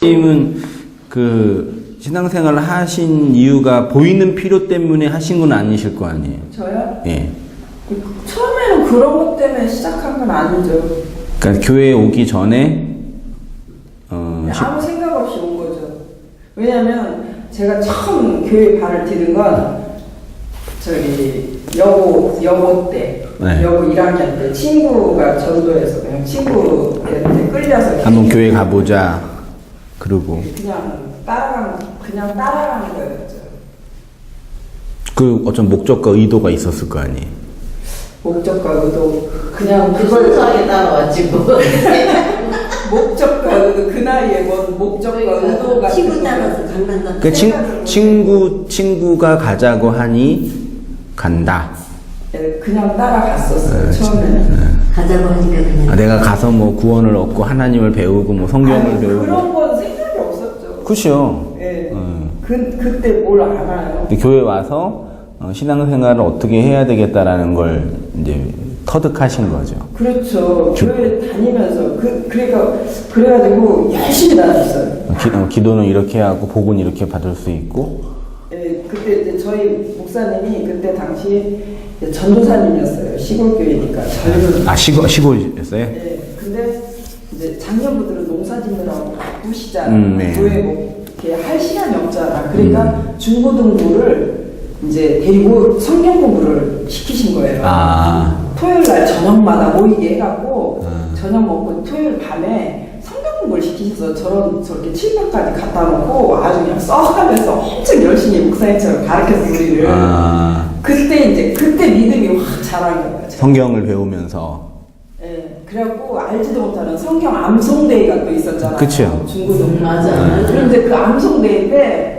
님은 그 신앙생활을 하신 이유가 보이는 필요 때문에 하신 건 아니실 거 아니에요? 저요? 예. 처음에는 그런 것 때문에 시작한 건 아니죠. 그러니까 교회에 오기 전에 아무 생각 없이 온 거죠. 왜냐면 제가 처음 교회 발을 디딘 건 저기 여고 때, 네. 여고 1학년 때 친구가 전도해서 그냥 친구한테 끌려서 한번 교회 가보자 그러고 그냥 따라간 거였죠. 그 어떤 목적과 의도가 있었을 거 아니에요? 목적과 의도 그냥 그걸 하게 따라왔지 뭐. 목적과 의도 그 나이에 뭔 목적과 의도가 친구 따라서 간단한. 그 친구가 가자고 하니 간다. 네, 그냥 따라갔었어요. 처음에는. 가자고 하니까 그냥. 내가 가서 뭐 구원을 얻고 하나님을 배우고 뭐 성경을 배우고. 그런 건 생각이 없었죠. 그렇죠. 예. 그때 뭘 알아요. 교회 와서 신앙생활을 어떻게 해야 되겠다라는 걸 이제 터득하신 거죠. 그렇죠. 교회 다니면서 그래가지고 열심히 다녔어요. 기도는 이렇게 하고 복은 이렇게 받을 수 있고. 예, 그때 이제 저희 목사님이 그때 당시 전도사님이었어요. 시골 교회니까 젊은. 시골이었어요? 예. 근데 이제 작년부터는 농사 짓느라고 바쁘시잖아요. 네. 교회 뭐 이렇게 할 시간이 없잖아. 그러니까 중고등부를 이제 데리고 성경 공부를 시키신 거예요. 토요일 날 저녁마다 모이게 해갖고 저녁 먹고 토요일 밤에 성경 공부를 시키셔서 저렇게 칠판까지 갖다 놓고 아주 그냥 써가면서 엄청 열심히 목사님처럼 가르쳐서 우리를. 그때 믿음이 확 자란 거예요. 성경을 배우면서. 예, 그래갖고 알지도 못하는 성경 암송대회가 또 있었잖아요. 그쵸. 중고등. 맞아. 그런데 그 암송대회 때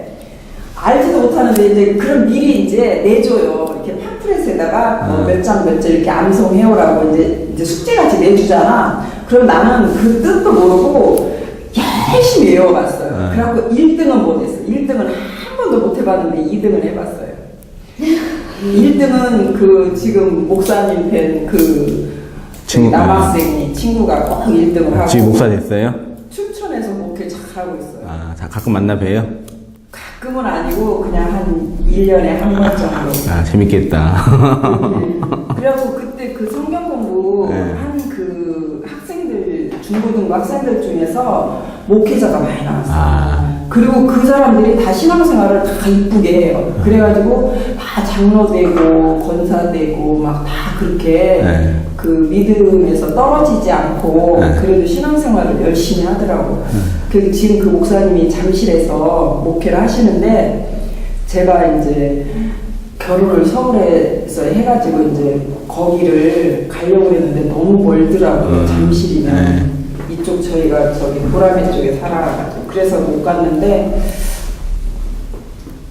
알지도 못하는데 이제 그런 미리 이제 내줘요. 이렇게 팜플렛에다가 몇 장 몇 절 이렇게 암송해오라고 이제 숙제같이 내주잖아. 그럼 나는 그 뜻도 모르고 열심히 외워봤어요. 그래갖고 1등은 못했어. 1등은 한 번도 못 해봤는데 2등은 해봤어요. 1등은 그 지금 목사님 팬 남학생이 친구가 꼭 1등을 하고. 지금 목사 됐어요? 춘천에서 목회 잘 하고 있어요. 가끔 만나 봬요? 가끔은 아니고 그냥 한 1년에 한 번 정도. 재밌겠다. 그래갖고 그때 그 성경 공부 한 그 학생들, 중고등부 학생들 중에서 목회자가 많이 나왔어요. 그리고 그 사람들이 다 신앙생활을 다 이쁘게 해요. 그래가지고 다 장로 되고 권사 되고 막 다 그렇게 그 믿음에서 떨어지지 않고 그래도 신앙생활을 열심히 하더라고. 그래서 지금 그 목사님이 잠실에서 목회를 하시는데 제가 이제 결혼을 서울에서 해가지고 이제 거기를 가려고 했는데 너무 멀더라고요. 잠실이면. 이쪽 저희가 저기 보라매 쪽에 살아가지고 그래서 못 갔는데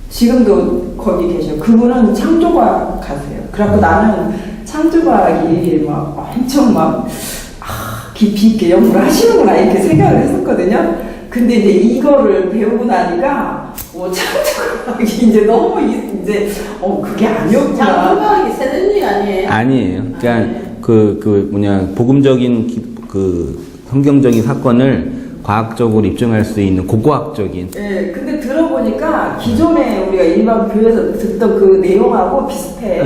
지금도 거기 계셔. 그분은 창조과학 가세요. 그래갖고 나는 창조과학이 막 엄청 막 깊이 있게 연구를 하시는구나 이렇게 생각을 했었거든요. 근데 이제 이거를 배우고 나니까 창조과학이 이제 너무 이제 그게 아니었구나. 창조과학이 세련이 아니에요? 아니에요. 그러니까 복음적인 성경적인 사건을 과학적으로 입증할 수 있는 고고학적인. 네, 근데 들어보니까 기존에 우리가 일반 교회에서 듣던 그 내용하고 비슷해.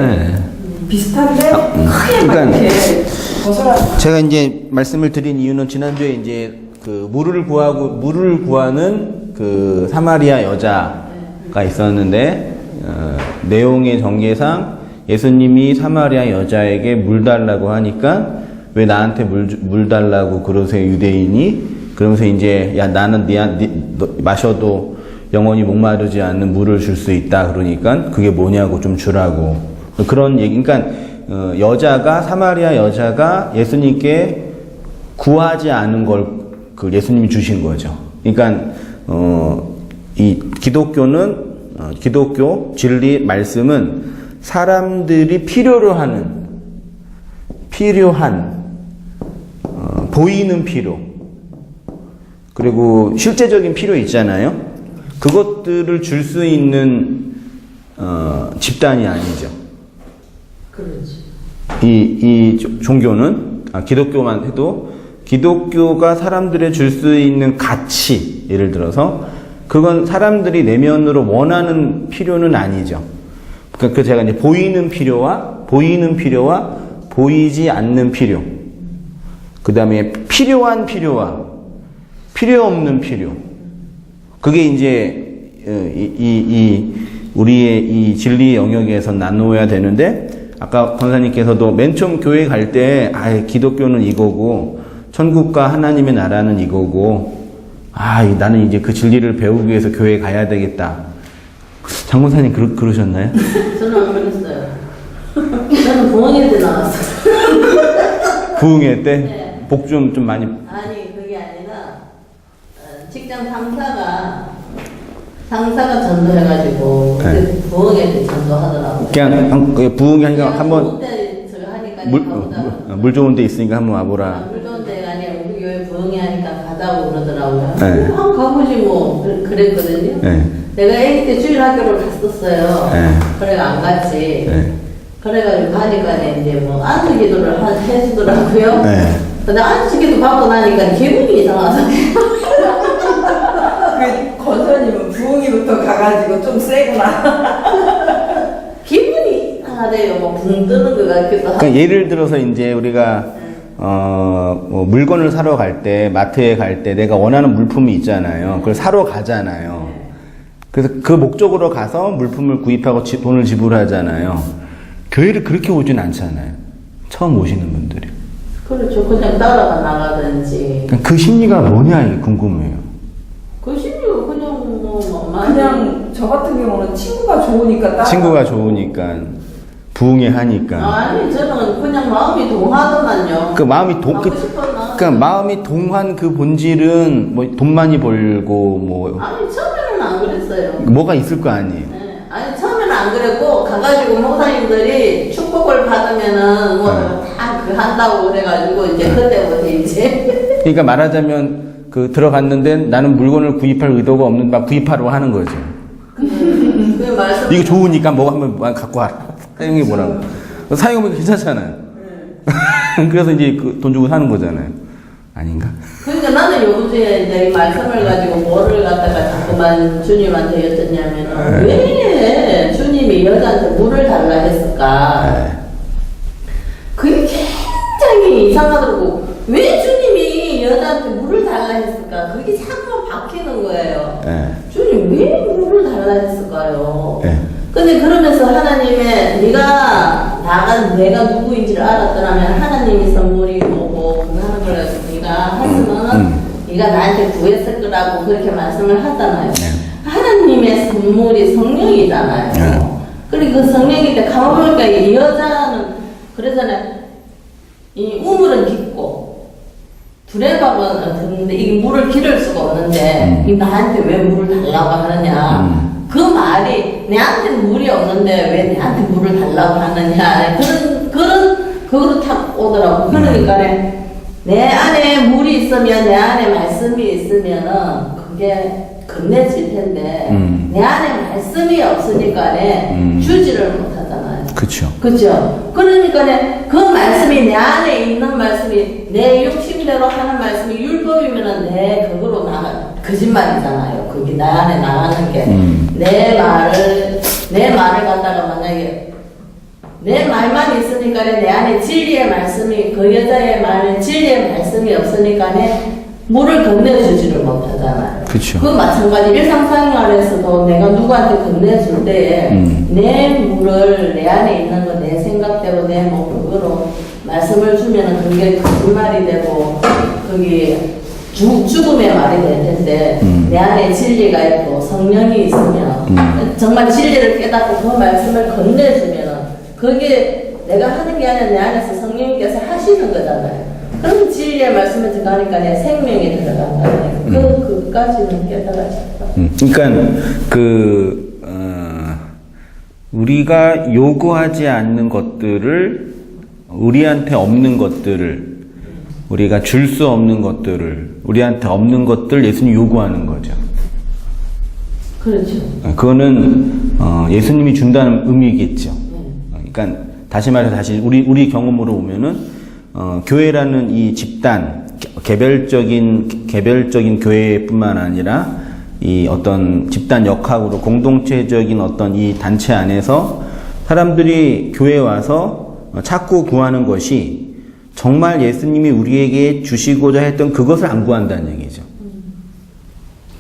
비슷한데 크게 막 이렇게 벗어나. 제가 이제 말씀을 드린 이유는 지난주에 이제 그 물을 구하는 그 사마리아 여자가 있었는데 내용의 전개상 예수님이 사마리아 여자에게 물 달라고 하니까 왜 나한테 물 달라고 그러세요 유대인이? 그러면서 이제 나는 너 마셔도 영원히 목마르지 않는 물을 줄 수 있다 그러니까 그게 뭐냐고 좀 주라고 그런 얘기. 그러니까 사마리아 여자가 예수님께 구하지 않은 걸 그 예수님이 주신 거죠. 그러니까 이 기독교 진리 말씀은 사람들이 필요한 보이는 필요 그리고 실제적인 필요 있잖아요. 그것들을 줄 수 있는 집단이 아니죠. 그렇지. 이 종교는 기독교만 해도 기독교가 사람들에 줄 수 있는 가치, 예를 들어서 그건 사람들이 내면으로 원하는 필요는 아니죠. 그러니까 제가 이제 보이는 필요와 보이지 않는 필요, 그 다음에 필요한 필요와 필요 없는 필요, 그게 이제 우리의 이 진리 영역에서 나누어야 되는데, 아까 권사님께서도 맨 처음 교회 갈 때 기독교는 이거고 천국과 하나님의 나라는 이거고, 나는 이제 그 진리를 배우기 위해서 교회에 가야 되겠다. 장권사님 그러셨나요? 저는 안 그랬어요. 저는 부흥회 때 나왔어요. 부흥회 때? 네. 복 좀 많이. 아니, 그게 아니라, 직장 상사가 전도해가지고, 네. 그때 부흥회 때 전도하더라고요. 그냥 부흥회 하니까 한번 부흥회 제가 하니까 물 좋은 데 있으니까 한번 와보라. 물 좋은 데가 아니라 우리 교회 부흥회 하니까 가자고 그러더라고요. 네. 가보지 뭐 그랬거든요. 네. 내가 애기 때 주일학교를 갔었어요. 네. 그래가 안 갔지. 네. 그래가지고 가니까 이제 뭐 안수 기도를 해주더라고요. 네. 근데 안수 기도 받고 나니까 기분이 이상하더라고요. 그 권사님은 부흥이부터 가가지고 좀 세구나. 기분이 이상하대요. 뭐 붕 뜨는 것 같기도 하고. 그러니까 예를 들어서 이제 우리가 뭐 물건을 사러 갈 때, 마트에 갈 때 내가 원하는 물품이 있잖아요. 그걸 사러 가잖아요. 그래서 그 목적으로 가서 물품을 구입하고 돈을 지불하잖아요. 교회를 그렇게 오진 않잖아요. 처음 오시는 분들이. 그렇죠. 그냥 따라가 나가든지. 그 심리가 뭐냐 이게 궁금해요. 그 심리가 그냥 그냥 저 같은 경우는 친구가 좋으니까 친구가 좋으니까 부흥회 하니까. 아니 저는 그냥 마음이 동하더만요. 그 마음이 가고 싶었나? 그러니까 마음이 동한 그 본질은 뭐 돈 많이 벌고 뭐 아니 처음에는 안 그랬어요. 뭐가 있을 거 아니에요. 네. 아니 처음에는 안 그랬고 가가지고 목사님들이 축복을 받으면은 뭐 다 그 한다고 그래가지고 이제 그때부터 이제 그러니까 말하자면 그 들어갔는데 나는 물건을 구입할 의도가 없는 막 구입하려고 하는 거죠. 그 말씀 이거 좋으니까 뭐 한번 갖고 와라. 사용해 보라고. 사용하면 괜찮잖아요. 그래서 이제 그 돈 주고 사는 거잖아요. 아닌가? 그러니까 나는 요즘에 이제 이 말씀을 가지고 뭐를 갖다가 자꾸만 주님한테 여쭙냐면은 왜 주님이 여자한테 물을 달라 했을까? 그게 굉장히 이상하더라고. 왜 주님이 여자한테 물을 달라 했을까? 그게 자꾸 박히는 거예요. 주님 왜 물을 달라 했을까요? 근데 그러면서 하나님의 내가 누구인지를 알았더라면 하나님의 선물이 뭐고 그거 하는 걸 가지고 네가 했으면 네가 나한테 구했을 거라고 그렇게 말씀을 하잖아요. 하나님의 선물이 성령이잖아요. 그리고 그 성령인데 가만 보니까 이 여자는 그러잖아요. 이 우물은 깊고 두레박은 듣는데 이 물을 기를 수가 없는데 이 나한테 왜 물을 달라고 하느냐. 그 말이 내한테는 물이 없는데 왜 내한테 물을 달라고 하느냐. 그거로 탁 오더라고. 그러니까 내 안에 물이 있으면 내 안에 말씀이 있으면은 그게 건네질 텐데 내 안에 말씀이 없으니까 주지를 못하잖아요. 그렇죠. 그죠. 그러니까 그 말씀이 내 안에 있는 말씀이 내 욕심대로 하는 말씀이 율법이면은 그거로 나가 거짓말이잖아요. 그게 내 안에 나가는 게 내 말을 갖다가 만약에 내 말만 있으니까 내 안에 진리의 말씀이 그 여자의 말에 진리의 말씀이 없으니까 물을 건네주지를 못하잖아요. 그렇죠. 그 마찬가지 일상생활에서도 내가 누구한테 건네줄 때에 내 물을 내 안에 있는 거 내 생각대로 내 그거로 말씀을 주면은 그게 거짓말이 되고 그게 죽음의 말이 될 텐데 내 안에 진리가 있고 성령이 있으면 정말 진리를 깨닫고 그 말씀을 건네주면은 그게 내가 하는 게 아니라 내 안에서 성령님께서 하시는 거잖아요. 그럼 진리의 말씀을 들어가니까 내 생명이 들어간다는 그까지는 깨달아 싶다. 그러니까 우리가 요구하지 않는 것들을 우리한테 없는 것들을 우리가 줄 수 없는 것들을 우리한테 없는 것들 예수님이 요구하는 거죠. 그렇죠. 그거는 예수님이 준다는 의미겠죠. 그러니까 다시 말해서 우리 경험으로 보면은 교회라는 이 집단 개별적인 교회뿐만 아니라 이 어떤 집단 역학으로 공동체적인 어떤 이 단체 안에서 사람들이 교회에 와서 찾고 구하는 것이 정말 예수님이 우리에게 주시고자 했던 그것을 안 구한다는 얘기죠.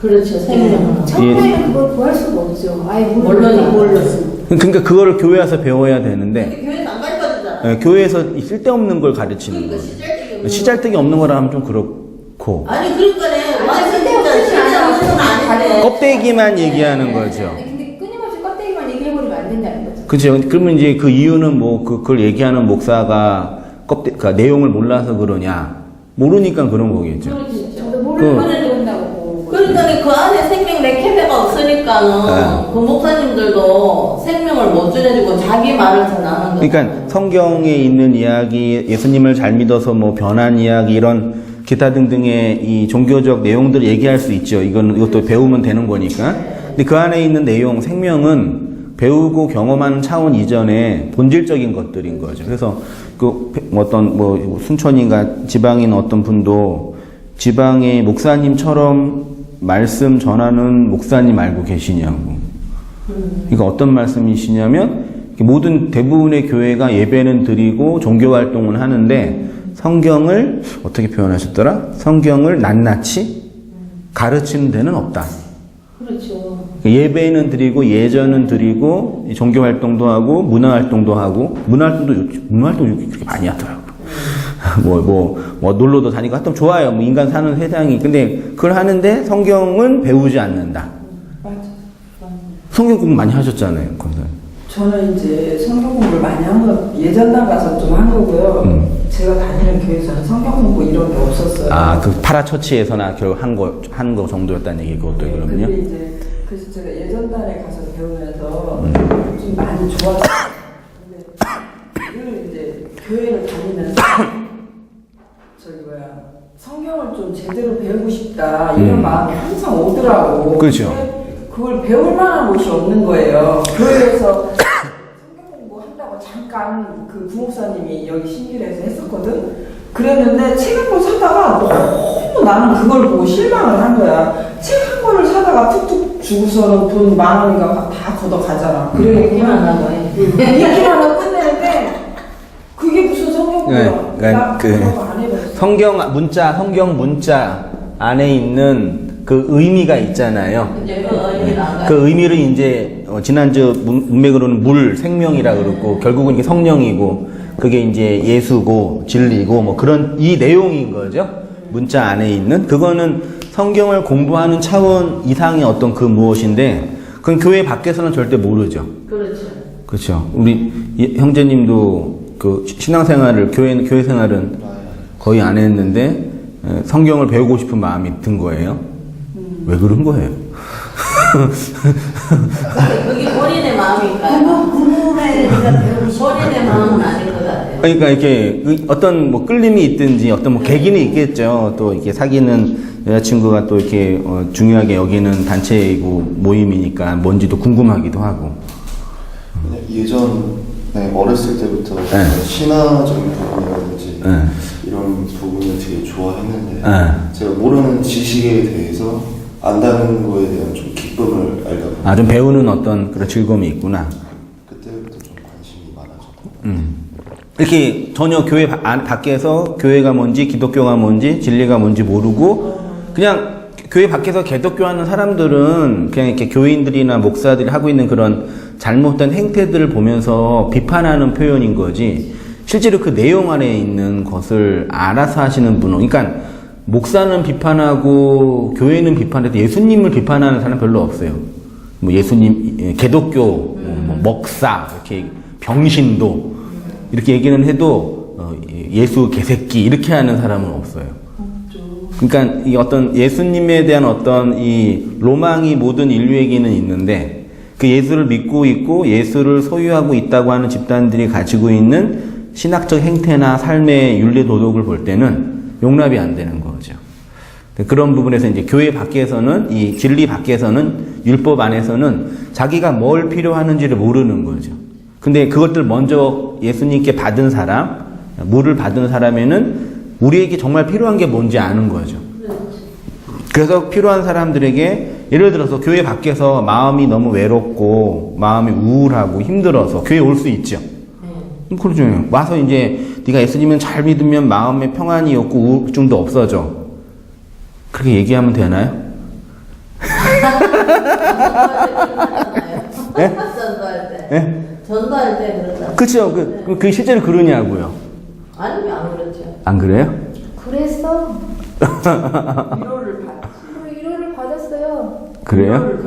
그렇죠. 생명. 처음에는 그걸 구할 수가 없죠. 아예 물론. 그러니까 그거를 교회 와서 배워야 되는데 교회에서 안 가르쳐주잖아. 교회에서 쓸데없는 걸 가르치는 그러니까 거예요. 시잘데기 없는 거라 하면 좀 그렇고 아니 그러니까네. 완전 쓸데없는 건 아닌데. 껍데기만 얘기하는 거죠. 근데 끊임없이 껍데기만 얘기해버리면 안 된다는 거죠. 그죠. 그러면 이제 그 이유는 뭐 그걸 얘기하는 목사가 그러니까 내용을 몰라서 그러냐? 모르니까 그런 거겠죠. 저도 모르는 거는 그런다고. 그러니까 그 안에 생명 레케베가 없으니까는 그 목사님들도 생명을 못 전해주고 자기 말을 전하는 거예요. 그러니까 성경에 있는 이야기, 예수님을 잘 믿어서 뭐 변한 이야기 이런 기타 등등의 이 종교적 내용들을 얘기할 수 있죠. 이것도 배우면 되는 거니까. 근데 그 안에 있는 내용, 생명은 배우고 경험하는 차원 이전에 본질적인 것들인 거죠. 그래서 그 어떤 뭐 순천인가 지방인 어떤 분도 지방의 목사님처럼 말씀 전하는 목사님 알고 계시냐고. 그러니까 어떤 말씀이시냐면 모든 대부분의 교회가 예배는 드리고 종교 활동을 하는데 성경을 어떻게 표현하셨더라? 성경을 낱낱이 가르치는 데는 없다. 그렇죠. 예배는 드리고 예전은 드리고 종교 활동도 하고 문화 활동도 하고 문화 활동도 그렇게 많이 하더라고. 뭐 놀러도 다니고 하여튼 좋아요. 뭐 인간 사는 세상이. 근데 그걸 하는데 성경은 배우지 않는다. 맞아. 성경 공부 많이 하셨잖아요, 권사님. 저는 이제 성경 공부를 많이 한 거 예전 나가서 좀 한 거고요. 제가 다니는 교회에서는 성경 공부 이런 게 없었어요. 아, 그 파라처치에서나 결국 한 거 정도였다는 얘기 그것도 네, 그러면요. 근데 이제 그래서 제가 예전 달에 가서 배우면서 좀 많이 좋았어요. 근데 늘 이제 교회를 다니면서 성경을 좀 제대로 배우고 싶다 이런 마음이 항상 오더라고. 그렇죠. 그걸 배울 만한 곳이 없는 거예요. 교회에서 성경 공부한다고 잠깐 그 부목사님이 여기 신길에서 했었거든. 그랬는데 책 한 권 사다가 너무 나는 그걸 보고 실망을 한 거야. 책 한 권을 사다가 툭툭 주고서는 돈 10,000원인가 다 걷어 가잖아. 그래 얘기만 하고 해. 얘기만 하고 끝내는데 그게 무슨 성경 공부야? 네, 나 그 그거 안 해봤어. 성경 문자 안에 있는 그 의미가 있잖아요. 이제 그 의미를 안 그 의미를 이제 지난주 문맥으로는 물, 생명이라 그러고 결국은 이게 성령이고 그게 이제 예수고 진리고 뭐 그런 이 내용인 거죠. 문자 안에 있는 그거는 성경을 공부하는 차원 이상의 어떤 그 무엇인데 그건 교회 밖에서는 절대 모르죠. 그렇죠. 그렇죠. 우리 형제님도 그 신앙생활을 교회 생활은 거의 안 했는데 성경을 배우고 싶은 마음이 든 거예요. 왜 그런 거예요? 그게 본인의 마음일까요? 본인의 마음은 아닌 것 같아요. 그러니까 이렇게 어떤 뭐 끌림이 있든지 어떤 뭐 계기는 있겠죠. 또 이렇게 사귀는 여자친구가 또 이렇게 중요하게 여기는 단체이고 모임이니까 뭔지도 궁금하기도 하고. 예전에 어렸을 때부터 신화적인 부분이라든지 이런 부분을 되게 좋아했는데 제가 모르는 지식에 대해서 안다는 거에 대한 좀 기쁨을 알다 보니까 좀 배우는 어떤 그런 즐거움이 있구나. 그때부터 좀 관심이 많아졌고 이렇게 전혀 교회 밖에서 교회가 뭔지 기독교가 뭔지 진리가 뭔지 모르고 그냥 교회 밖에서 개독교하는 사람들은 그냥 이렇게 교인들이나 목사들이 하고 있는 그런 잘못된 행태들을 보면서 비판하는 표현인 거지 실제로 그 내용 안에 있는 것을 알아서 하시는 분은 그러니까 목사는 비판하고 교회는 비판해도 예수님을 비판하는 사람 별로 없어요. 뭐 예수님, 개독교, 뭐 먹사, 이렇게 병신도 이렇게 얘기는 해도 예수 개새끼 이렇게 하는 사람은 없어요. 그러니까 이 어떤 예수님에 대한 어떤 이 로망이 모든 인류에게는 있는데 그 예수를 믿고 있고 예수를 소유하고 있다고 하는 집단들이 가지고 있는 신학적 행태나 삶의 윤리 도덕을 볼 때는 용납이 안 되는 거죠. 그런 부분에서 이제 교회 밖에서는 이 진리 밖에서는 율법 안에서는 자기가 뭘 필요하는지를 모르는 거죠. 근데 그것들 먼저 예수님께 받은 사람, 물을 받은 사람에는 우리에게 정말 필요한 게 뭔지 아는 거죠. 그래서 필요한 사람들에게 예를 들어서 교회 밖에서 마음이 너무 외롭고 마음이 우울하고 힘들어서 교회 올 수 있죠. 그렇죠. 와서 이제 네가 예수님은 잘 믿으면 마음에 평안이 없고 우울증도 없어져. 그렇게 얘기하면 되나요? 네? 전도할 때. 네? 전도할 때 그러잖아요. 그렇죠. 그 실제로 그러냐고요. 아니면 안 그렇죠. 안 그래요? 그랬어. 위로를 받. 위로를 받았어요. 그래요?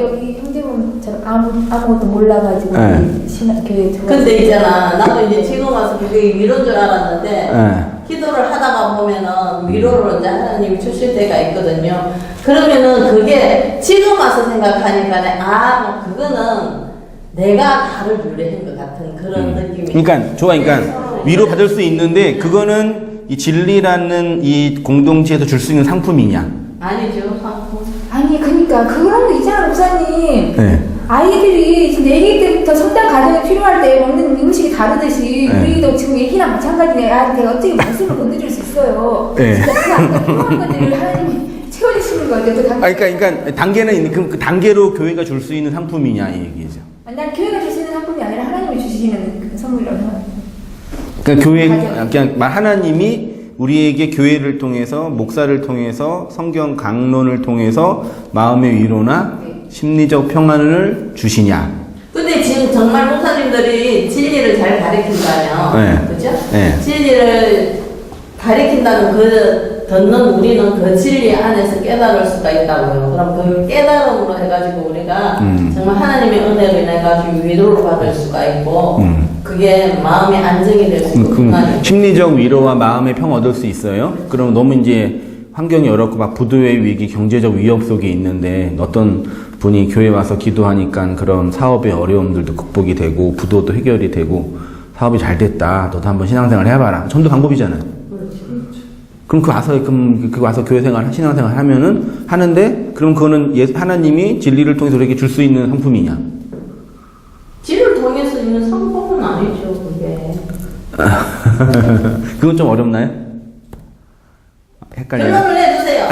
여기 형제분처럼 아무것도 몰라가지고 네. 교회 들어왔어요. 근데 있잖아, 나도 이제 지금 와서 그게 위로인 줄 알았는데, 네. 기도를 하다가 보면은 위로를 이제 하나님이 주실 때가 있거든요. 그러면은 그게 지금 와서 생각하니까, 그거는 내가 나를 위로한 것 같은 그런 느낌이. 그러니까 그러니까 위로 받을 수 있는데 그거는 이 진리라는 이 공동체에서 줄 수 있는 상품이냐? 아니죠, 상품. 아니 그러니까 그런 거 있잖아 목사님. 네. 아이들이 지금 애기 때부터 성장 과정이 필요할 때 먹는 음식이 다르듯이 네. 우리도 지금 애기랑 마찬가지네. 내가 어떻게 말씀을 건드릴 수 있어요. 네. 진짜 그 안에 필요한 것들을 하나님이 채워주시는 거 같아요. 그러니까 단계는 그 단계로 교회가 줄 수 있는 상품이냐 이 얘기죠. 난 교회가 줄 수 있는 상품이 아니라 하나님이 주시는 그 선물이라고 생각해요. 그러니까 교회 그냥 하나님이 우리에게 교회를 통해서 목사를 통해서 성경 강론을 통해서 마음의 위로나 심리적 평안을 주시냐. 근데 지금 정말 목사님들이 진리를 잘 가르친다면, 네. 그죠? 네. 진리를 가르친다면 듣는 우리는 그 진리 안에서 깨달을 수가 있다고요. 그럼 그 깨달음으로 해가지고 우리가 정말 하나님의 은혜로 인해가지고 위로를 받을 수가 있고, 그게 마음의 안정이 될 수 있고, 심리적 위로와 마음의 평 얻을 수 있어요. 그럼 너무 이제 환경이 어렵고 막 부도의 위기, 경제적 위협 속에 있는데 어떤 분이 교회 와서 기도하니까 그런 사업의 어려움들도 극복이 되고 부도도 해결이 되고 사업이 잘 됐다. 너도 한번 신앙생활 해봐라. 전도 방법이잖아요. 그럼 그 와서 교회 생활, 신앙생활 하는데 그럼 그거는 하나님이 진리를 통해서 우리에게 줄 수 있는 상품이냐? 진리를 통해서 있는 상품은 아니죠, 그게. 그건 좀 어렵나요? 헷갈려요. 결론을 해주세요.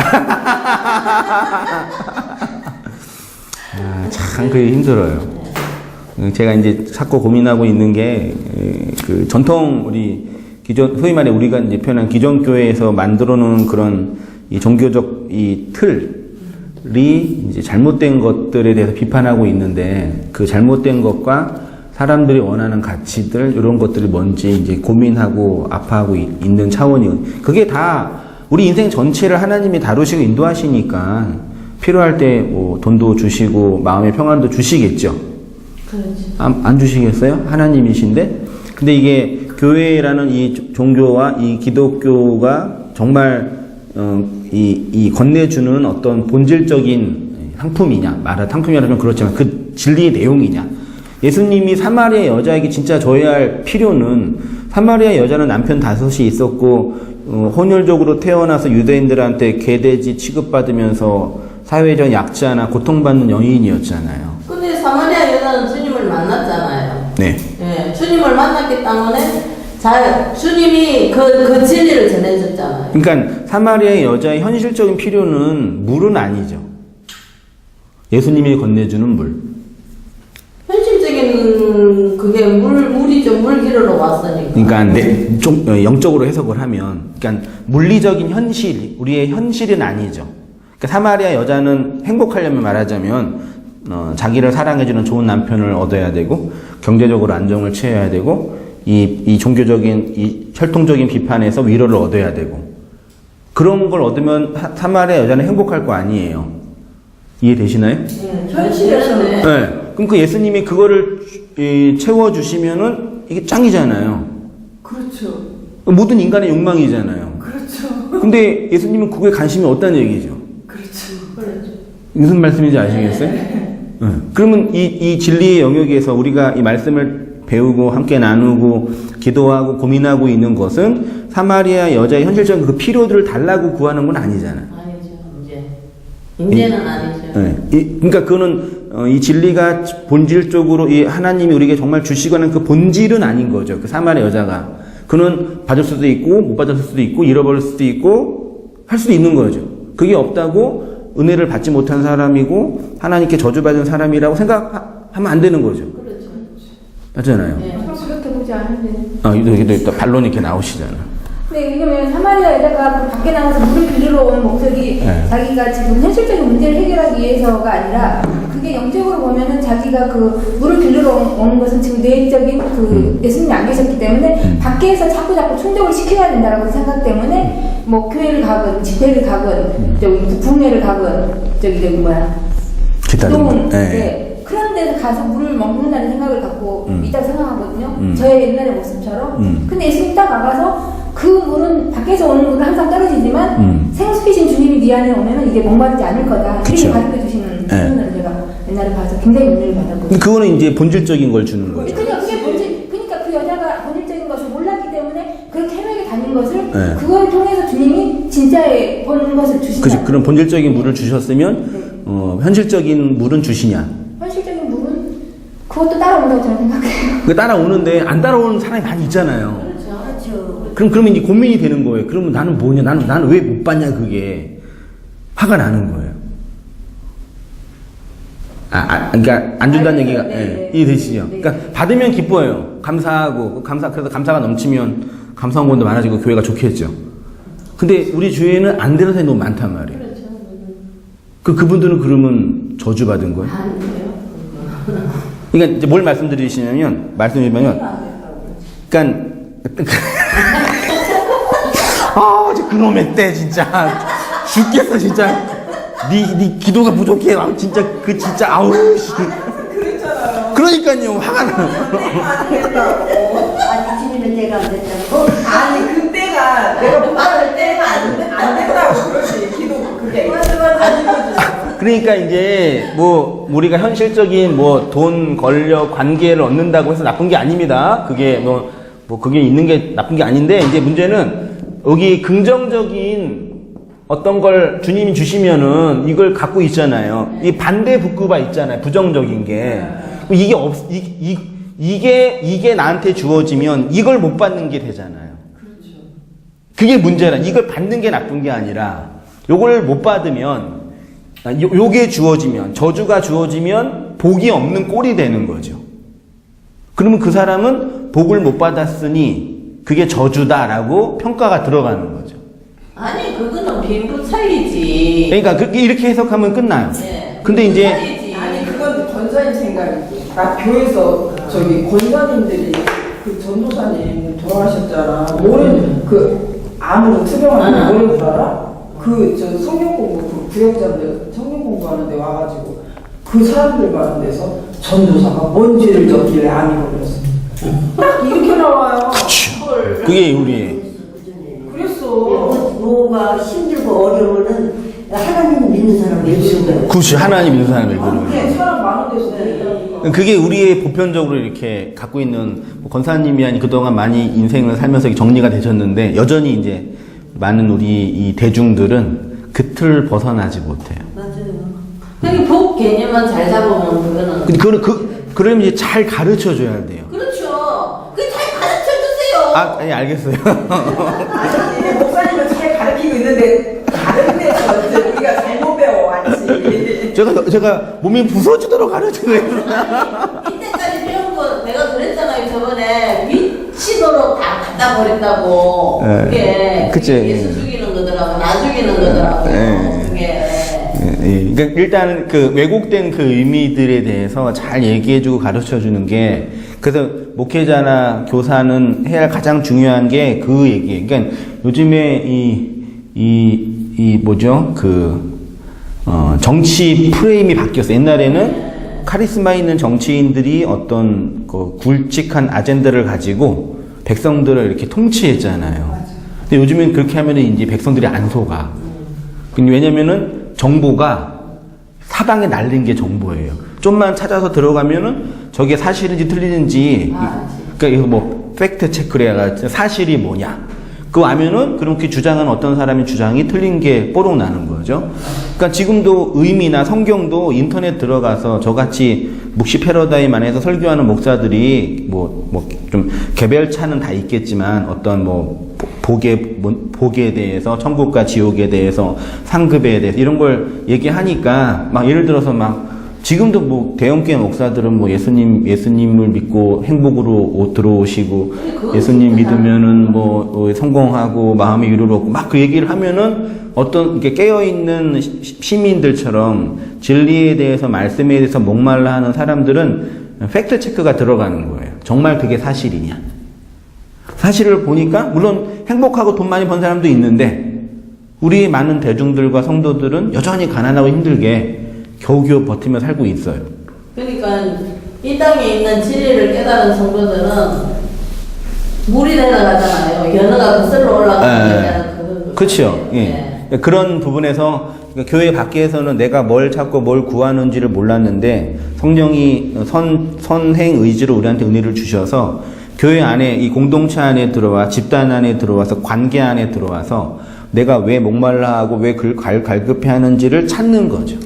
참 그게 힘들어요. 제가 이제 자꾸 고민하고 있는 게 그 전통 우리 기존 소위 말해 우리가 이제 표현한 기존 교회에서 만들어 놓은 그런 이 종교적 이 틀이 이제 잘못된 것들에 대해서 비판하고 있는데 그 잘못된 것과 사람들이 원하는 가치들 이런 것들이 뭔지 이제 고민하고 아파하고 있는 차원이 그게 다 우리 인생 전체를 하나님이 다루시고 인도하시니까 필요할 때 뭐 돈도 주시고 마음의 평안도 주시겠죠. 그렇죠. 안 주시겠어요? 하나님이신데. 근데 이게 교회라는 이 종교와 이 기독교가 정말 이 건네주는 어떤 본질적인 상품이냐 상품이라면 그렇지만 그 진리의 내용이냐. 예수님이 사마리아 여자에게 진짜 져야 할 필요는 사마리아 여자는 남편 5이 있었고 혼혈적으로 태어나서 유대인들한테 개돼지 취급받으면서 사회적 약자나 고통받는 여인이었잖아요. 근데 사마리아 여자는 주님을 만났잖아요. 네. 예, 주님을 만났기 때문에 주님이 그 진리를 전해줬잖아요. 그러니까 사마리아 여자의 현실적인 필요는 물은 아니죠. 예수님이 건네주는 물. 현실적인 그게 물이죠. 물 기르러 왔으니까. 그러니까 좀 영적으로 해석을 하면, 그러니까 물리적인 현실, 우리의 현실은 아니죠. 그러니까 사마리아 여자는 행복하려면 말하자면 자기를 사랑해주는 좋은 남편을 얻어야 되고 경제적으로 안정을 취해야 되고 이 종교적인 이 혈통적인 비판에서 위로를 얻어야 되고 그런 걸 얻으면 사마리아 여자는 행복할 거 아니에요. 이해되시나요? 현실에서는 네. 그럼 그 예수님이 그거를 채워주시면은 이게 짱이잖아요. 그렇죠. 모든 인간의 욕망이잖아요. 그렇죠. 근데 예수님은 그거에 관심이 없다는 얘기죠. 그렇죠. 무슨 말씀인지 아시겠어요? 네. 그러면 이 진리의 영역에서 우리가 이 말씀을 배우고 함께 나누고 기도하고 고민하고 있는 것은 사마리아 여자의 현실적인 그 필요들을 달라고 구하는 건 아니잖아요. 아니죠. 이제는 아니죠. 네. 그러니까 그거는 이 진리가 본질적으로 이 하나님이 우리에게 정말 주시거나 그 본질은 아닌 거죠. 그 사마리아 여자가. 그는 받을 수도 있고 못 받을 수도 있고 잃어버릴 수도 있고 할 수도 있는 거죠. 그게 없다고 은혜를 받지 못한 사람이고 하나님께 저주받은 사람이라고 생각하면 안 되는 거죠. 그렇죠. 맞잖아요. 네. 그렇게 보지 않은데. 여기도 반론이 이렇게 나오시잖아. 네, 왜냐면 사마리아 여자가 그 밖에 나가서 물을 빌리러 온 목적이 네. 자기가 지금 현실적인 문제를 해결하기 위해서가 아니라 그게 영적으로 보면은 자기가 그 물을 빌리러 오는 것은 지금 내적인 그 예수님이 안 계셨기 때문에 밖에서 자꾸 충족을 시켜야 된다라고 생각 때문에 뭐 교회를 가건 집회를 가건 저기 부흥회를 가건 저기 기타등. 네. 그런 데서 가서 물을 먹는다는 생각을 갖고 있다고 생각하거든요. 저의 옛날의 모습처럼. 근데 예수님 딱 나가서 그 물은 밖에서 오는 물은 항상 떨어지지만 생수이신 주님이 네 안에 오면은 이게 목마르지 않을 거다. 이렇게 그쵸. 가르쳐 주시는 표현을 제가 옛날에 봐서 굉장히 은혜를 받았거든요. 그거는 이제 본질적인 걸 주는 거죠. 그러니까 그게 그러니까 그 여자가 본질적인 것을 몰랐기 때문에 그렇게 헤매게 다닌 것을 네. 그걸 통해서 주님이 진짜의 본 것을 주신다. 그치, 그런 본질적인 물을 주셨으면 현실적인 물은 주시냐? 현실적인 물은 그것도 따라온다고 저는 생각해요. 그 따라오는데 안 따라오는 사람이 많이 있잖아요. 그렇죠. 그러면 이제 고민이 되는 거예요. 그러면 나는 뭐냐? 나는 왜 못 받냐? 그게 화가 나는 거예요. 그러니까 안 준다는 얘기가 이해되시죠? 그러니까 받으면 기뻐요. 감사하고 그래서 감사가 넘치면 감사원도 많아지고 교회가 좋겠죠. 근데 우리 주위에는 안 되는 사람이 너무 많단 말이에요. 그분들은 그러면 저주받은 거예요. 그러니까 이제 뭘 말씀드리면 그러니까 그놈의 때 진짜 죽겠어 진짜. 네 기도가 부족해. 진짜 아우 씨. 그랬잖아요. 그러니까요 화가 나. 아니 주님의 때가 안 됐다고? 아니 그때가 내가 못 받을 때가 안 된다고 그러지. 기도 그게 안 이루어지잖아. 그러니까 이제 뭐 우리가 현실적인 뭐 돈, 권력, 관계를 얻는다고 해서 나쁜 게 아닙니다. 그게 뭐 그게 있는 게 나쁜 게 아닌데 이제 문제는 여기 긍정적인 어떤 걸 주님이 주시면은 이걸 갖고 있잖아요. 이 반대 북구가 있잖아요. 부정적인 게. 이게 나한테 주어지면 이걸 못 받는 게 되잖아요. 그게 문제라. 이걸 받는 게 나쁜 게 아니라 요걸 못 받으면 요게 주어지면 저주가 주어지면 복이 없는 꼴이 되는 거죠. 그러면 그 사람은 복을 못 받았으니 그게 저주다라고 평가가 들어가는 거죠. 아니 그거는 빈부 차이지. 그러니까 이렇게 해석하면 끝나요. 네. 근데 이제 차이지. 아니 그건 권사님 생각이지. 나 교회에서 저기 권사님들이 그 전도사님 돌아가셨잖아. 모르는 그 암으로 투병하는 모르는 줄 알아? 그 저 성경 공부 그 구역자들 성경 공부하는데 와가지고 그 사람들 많은 데서 전도사가 뭔 죄를 졌길래 암이 걸렸어. 딱 이렇게 나와요. 그게 우리 그랬어. 뭐가 힘들고 어려우면은 하나님 믿는 사람 믿는 거예요. 굳이 하나님 믿는 사람이 그러는 근데 사람 많은 데서 그게 우리의 보편적으로 이렇게 갖고 있는 뭐 권사님이 아니 그동안 많이 인생을 살면서 정리가 되셨는데 여전히 이제 많은 우리 이 대중들은 그 틀 벗어나지 못해요. 맞아요. 그러니까 복 개념만 잘 잡으면 그거는. 근데 그러면 이제 잘 가르쳐 줘야 돼요. 그렇죠. 그 잘 가르쳐 주세요. 예, 알겠어요. 아니 목사님은 잘 가르치고 있는데 다른 데서 이제 우리가 잘못 배워왔지. 제가 몸이 부서지도록 가르치고 있어요. 이때까지 배운 거 내가 그랬잖아요. 저번에 미치도록 다 갖다 버린다고. 네. 그게 그치. 예수 죽이는 거더라고. 나 죽이는 거더라고. 네. 그게. 그러니까 일단 그 왜곡된 그 의미들에 대해서 잘 얘기해주고 가르쳐주는 게 그래서 목회자나 교사는 해야 할 가장 중요한 게 그 얘기예요. 그러니까 요즘에 이 뭐죠 정치 프레임이 바뀌었어요. 옛날에는 카리스마 있는 정치인들이 어떤 그 굵직한 아젠다를 가지고 백성들을 이렇게 통치했잖아요. 근데 요즘엔 그렇게 하면은 이제 백성들이 안 속아. 왜냐면은 정보가 사방에 날린 게 정보예요. 좀만 찾아서 들어가면은 저게 사실인지 틀리는지, 그러니까 이거 뭐 팩트 체크를 해가 사실이 뭐냐. 그거 아면은 그렇게 주장한 어떤 사람의 주장이 틀린 게 뽀록 나는 거죠. 그러니까 지금도 의미나 성경도 인터넷 들어가서 저같이 묵시 패러다임 안에서 설교하는 목사들이 좀 개별차는 다 있겠지만 어떤 복에 대해서 천국과 지옥에 대해서 상급에 대해서 이런 걸 얘기하니까 막 예를 들어서 막 지금도 대형교회 목사들은 예수님을 믿고 행복으로 들어오시고 예수님 믿으면은 성공하고 마음의 위로를 얻고 막 그 얘기를 하면은 어떤 이렇게 깨어있는 시민들처럼 진리에 대해서 말씀에 대해서 목말라 하는 사람들은 팩트 체크가 들어가는 거예요. 정말 그게 사실이냐. 사실을 보니까 물론 행복하고 돈 많이 번 사람도 있는데 우리 많은 대중들과 성도들은 여전히 가난하고 힘들게 겨우겨우 버티며 살고 있어요. 그러니까 이 땅에 있는 진리를 깨달은 성도들은 물이 내려가잖아요. 연어가 거슬러 올라가는 그렇죠. 예. 그런 부분에서 그러니까 교회 밖에서는 내가 뭘 찾고 뭘 구하는지를 몰랐는데 성령이 선행 의지로 우리한테 은혜를 주셔서 교회 안에 이 공동체 안에 들어와 집단 안에 들어와서 관계 안에 들어와서 내가 왜 목말라하고 왜 갈급해 하는지를 찾는 거죠.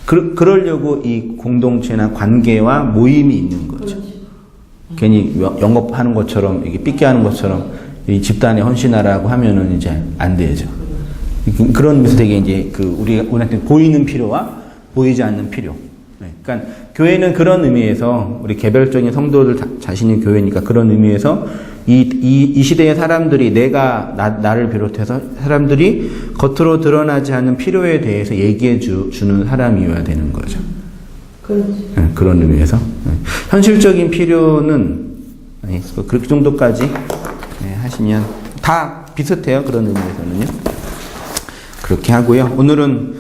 그러려고 이 공동체나 관계와 모임이 있는 거죠. 괜히 영업하는 것처럼 이게 삐끼하는 것처럼 이 집단에 헌신하라고 하면은 이제 안 되죠. 그런 면에서 되게 이제 우리한테 보이는 필요와 보이지 않는 필요. 그러니까 교회는 그런 의미에서 우리 개별적인 성도들 자신의 교회니까 그런 의미에서 이 시대의 사람들이 나를 비롯해서 사람들이 겉으로 드러나지 않는 필요에 대해서 얘기해 주는 사람이어야 되는 거죠. 네, 그런 의미에서 현실적인 필요는 그 정도까지 하시면 다 비슷해요. 그런 의미에서는요. 그렇게 하고요. 오늘은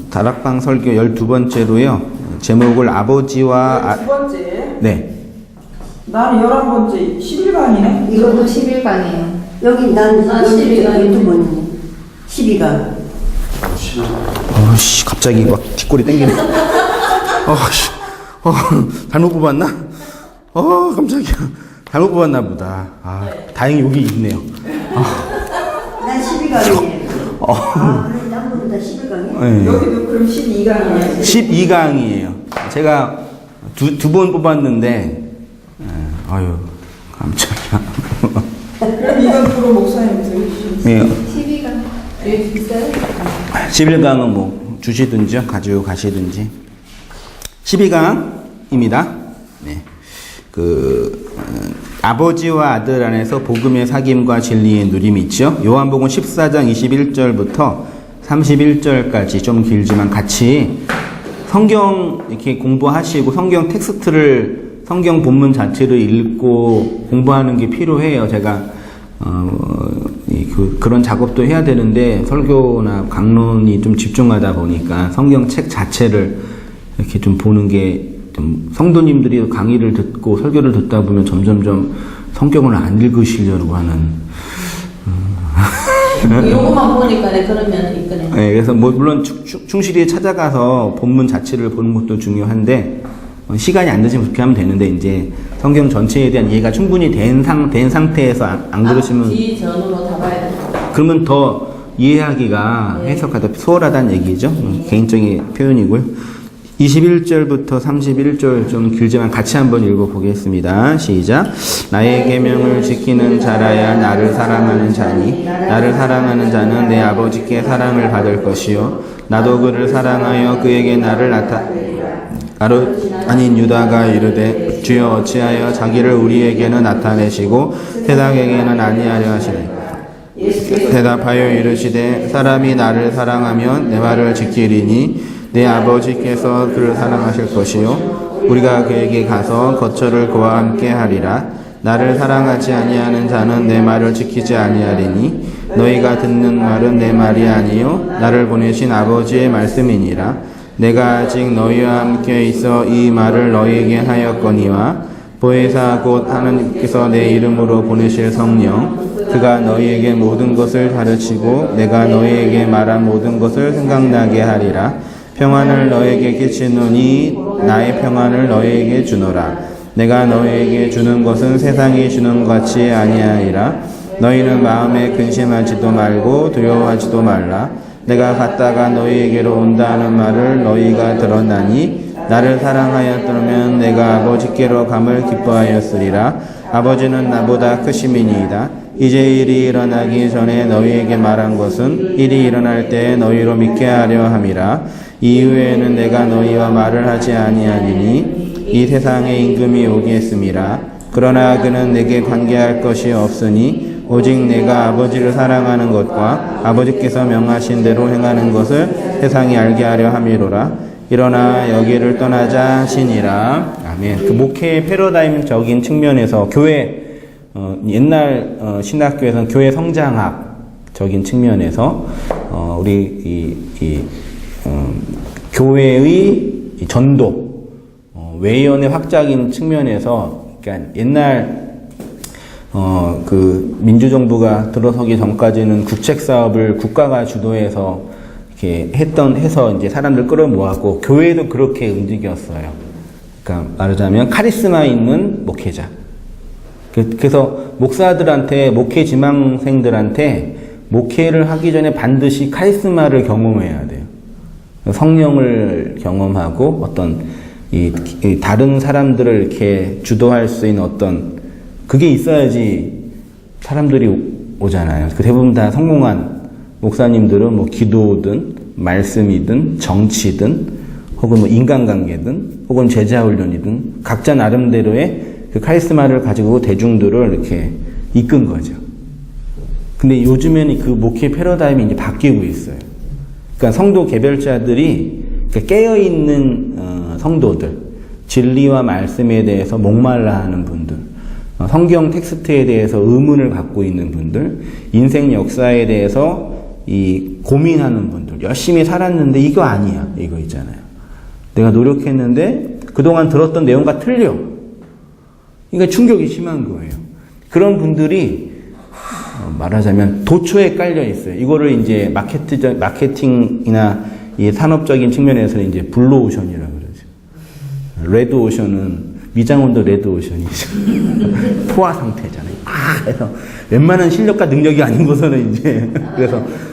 다락방 설교 12번째로요. 제목을 아버지와 12번째. 네. 나는 11번째 11강이네. 이것도 11강이에요. 여기 난 12강. 두 번이네. 12강. 갑자기 막 뒷골이 땡기네. 잘못 뽑았나? 깜짝이야. 잘못 뽑았나 보다. 다행히 여기 있네요. 난 12강이에요. 딴 분보다 11강이에요? 네. 여기도 그럼 12강이네. 12강이에요. 제가 두 번 뽑았는데, 아유, 깜짝이야. 그럼 이건 프로 목사님 들으시죠. 네. 12강. 왜 있어요? 11강은 주시든지요, 가지고 가시든지. 12강입니다. 네. 아버지와 아들 안에서 복음의 사귐과 진리의 누림이 있죠. 요한복음 14장 21절부터 31절까지 좀 길지만 같이 성경 이렇게 공부하시고 성경 텍스트를 성경 본문 자체를 읽고 공부하는 게 필요해요. 제가 그런 작업도 해야 되는데 설교나 강론이 좀 집중하다 보니까 성경 책 자체를 이렇게 좀 보는 게 좀 성도님들이 강의를 듣고 설교를 듣다 보면 점점점 성경을 안 읽으시려고 하는 요것만 보니까 그런 면이 있거든요. 네, 그래서 물론 충실히 찾아가서 본문 자체를 보는 것도 중요한데 시간이 안 되시면 그렇게 하면 되는데 이제 성경 전체에 대한 이해가 충분히 된 상태에서 안 그러시면 비전으로 다 봐야 돼요. 그러면 더 이해하기가 해석하다 수월하다는 얘기죠. 개인적인 표현이고요. 21절부터 31절 좀 길지만 같이 한번 읽어보겠습니다. 시작. 나의 계명을 지키는 자라야 나를 사랑하는 자니 나를 사랑하는 자는 내 아버지께 사랑을 받을 것이요 나도 그를 사랑하여 그에게 나를 가롯 아닌 유다가 이르되 주여 어찌하여 자기를 우리에게는 나타내시고 세상에게는 아니하려 하시네. 대답하여 이르시되 사람이 나를 사랑하면 내 말을 지키리니 내 아버지께서 그를 사랑하실 것이요 우리가 그에게 가서 거처를 그와 함께 하리라. 나를 사랑하지 아니하는 자는 내 말을 지키지 아니하리니 너희가 듣는 말은 내 말이 아니요 나를 보내신 아버지의 말씀이니라. 내가 아직 너희와 함께 있어 이 말을 너희에게 하였거니와 보혜사 곧 하나님께서 내 이름으로 보내실 성령 그가 너희에게 모든 것을 가르치고 내가 너희에게 말한 모든 것을 생각나게 하리라. 평안을 너에게 끼치노니 나의 평안을 너에게 주노라. 내가 너에게 주는 것은 세상이 주는 것 같이 아니하리라. 너희는 마음에 근심하지도 말고 두려워하지도 말라. 내가 갔다가 너희에게로 온다는 말을 너희가 들었나니 나를 사랑하였더면 내가 아버지께로 감을 기뻐하였으리라. 아버지는 나보다 크심이니이다. 이제 일이 일어나기 전에 너희에게 말한 것은 일이 일어날 때 너희로 믿게 하려 함이라. 이후에는 내가 너희와 말을 하지 아니하리니 이 세상에 임금이 오겠음이라. 그러나 그는 내게 관계할 것이 없으니 오직 내가 아버지를 사랑하는 것과 아버지께서 명하신 대로 행하는 것을 세상이 알게 하려 함이로라. 일어나 여기를 떠나자 하시니라. 아멘. 그 목회의 패러다임적인 측면에서 교회 옛날 신학교에서는 교회 성장학적인 측면에서 우리 교회의 전도 외연의 확장인 측면에서 그러니까 옛날 그 민주정부가 들어서기 전까지는 국책 사업을 국가가 주도해서 이렇게 해서 이제 사람들 끌어모았고 교회도 그렇게 움직였어요. 그러니까 말하자면 카리스마 있는 목회자. 그래서 목사들한테 목회 지망생들한테 목회를 하기 전에 반드시 카리스마를 경험해야 돼요. 성령을 경험하고 어떤 이 다른 사람들을 이렇게 주도할 수 있는 어떤 그게 있어야지 사람들이 오잖아요. 그 대부분 다 성공한 목사님들은 뭐 기도든 말씀이든 정치든 혹은 뭐 인간관계든 혹은 제자훈련이든 각자 나름대로의 그 카리스마를 가지고 대중들을 이렇게 이끈 거죠. 근데 요즘에는 그 목회 패러다임이 이제 바뀌고 있어요. 그러니까 성도 개별자들이 깨어있는 성도들, 진리와 말씀에 대해서 목말라 하는 분들, 성경 텍스트에 대해서 의문을 갖고 있는 분들, 인생 역사에 대해서 고민하는 분들, 열심히 살았는데 이거 아니야. 이거 있잖아요. 내가 노력했는데 그동안 들었던 내용과 틀려. 그러니까 충격이 심한 거예요. 그런 분들이 말하자면 도초에 깔려 있어요. 이거를 이제 마케팅이나 이 산업적인 측면에서는 이제 블루오션이라고 그러죠. 레드오션은 미장원도 레드오션이죠. 포화 상태잖아요. 그래서 웬만한 실력과 능력이 아닌 곳에는 이제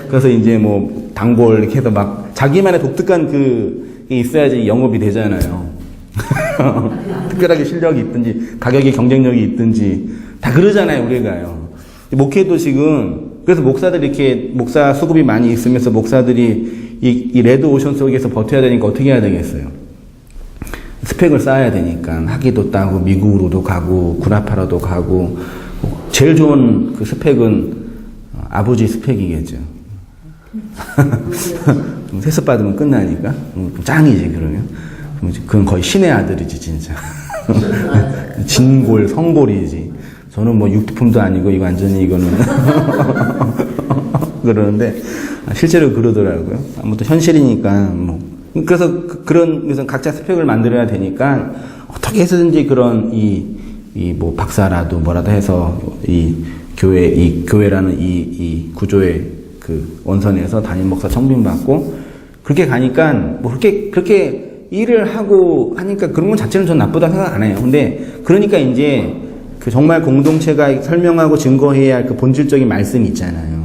그래서 이제 뭐 단골 이렇게 해서 막 자기만의 독특한 그게 있어야지 영업이 되잖아요. 특별하게 실력이 있든지 가격에 경쟁력이 있든지 다 그러잖아요. 우리가요. 목회도 지금 그래서 목사들이 이렇게 목사 수급이 많이 있으면서 목사들이 이 레드 오션 속에서 버텨야 되니까 어떻게 해야 되겠어요? 스펙을 쌓아야 되니까 학위도 따고 미국으로도 가고 구라파라도 가고 제일 좋은 그 스펙은 아버지 스펙이겠죠. 세습 받으면 끝나니까 짱이지 그러면. 그건 거의 신의 아들이지 진짜. 진골 성골이지. 저는 뭐 육두품도 아니고 이거 완전히 이거는 그러는데 실제로 그러더라고요. 아무튼 현실이니까 뭐 그래서 각자 스펙을 만들어야 되니까 어떻게 해서든지 그런 뭐 박사라도 뭐라도 해서 이 교회라는 이 구조의 그 원선에서 담임 목사 청빙 받고 그렇게 가니까 뭐 그렇게 일을 하고 하니까 그런 건 자체는 전 나쁘다고 생각 안 해요. 근데 그러니까 이제 그 정말 공동체가 설명하고 증거해야 할 그 본질적인 말씀이 있잖아요.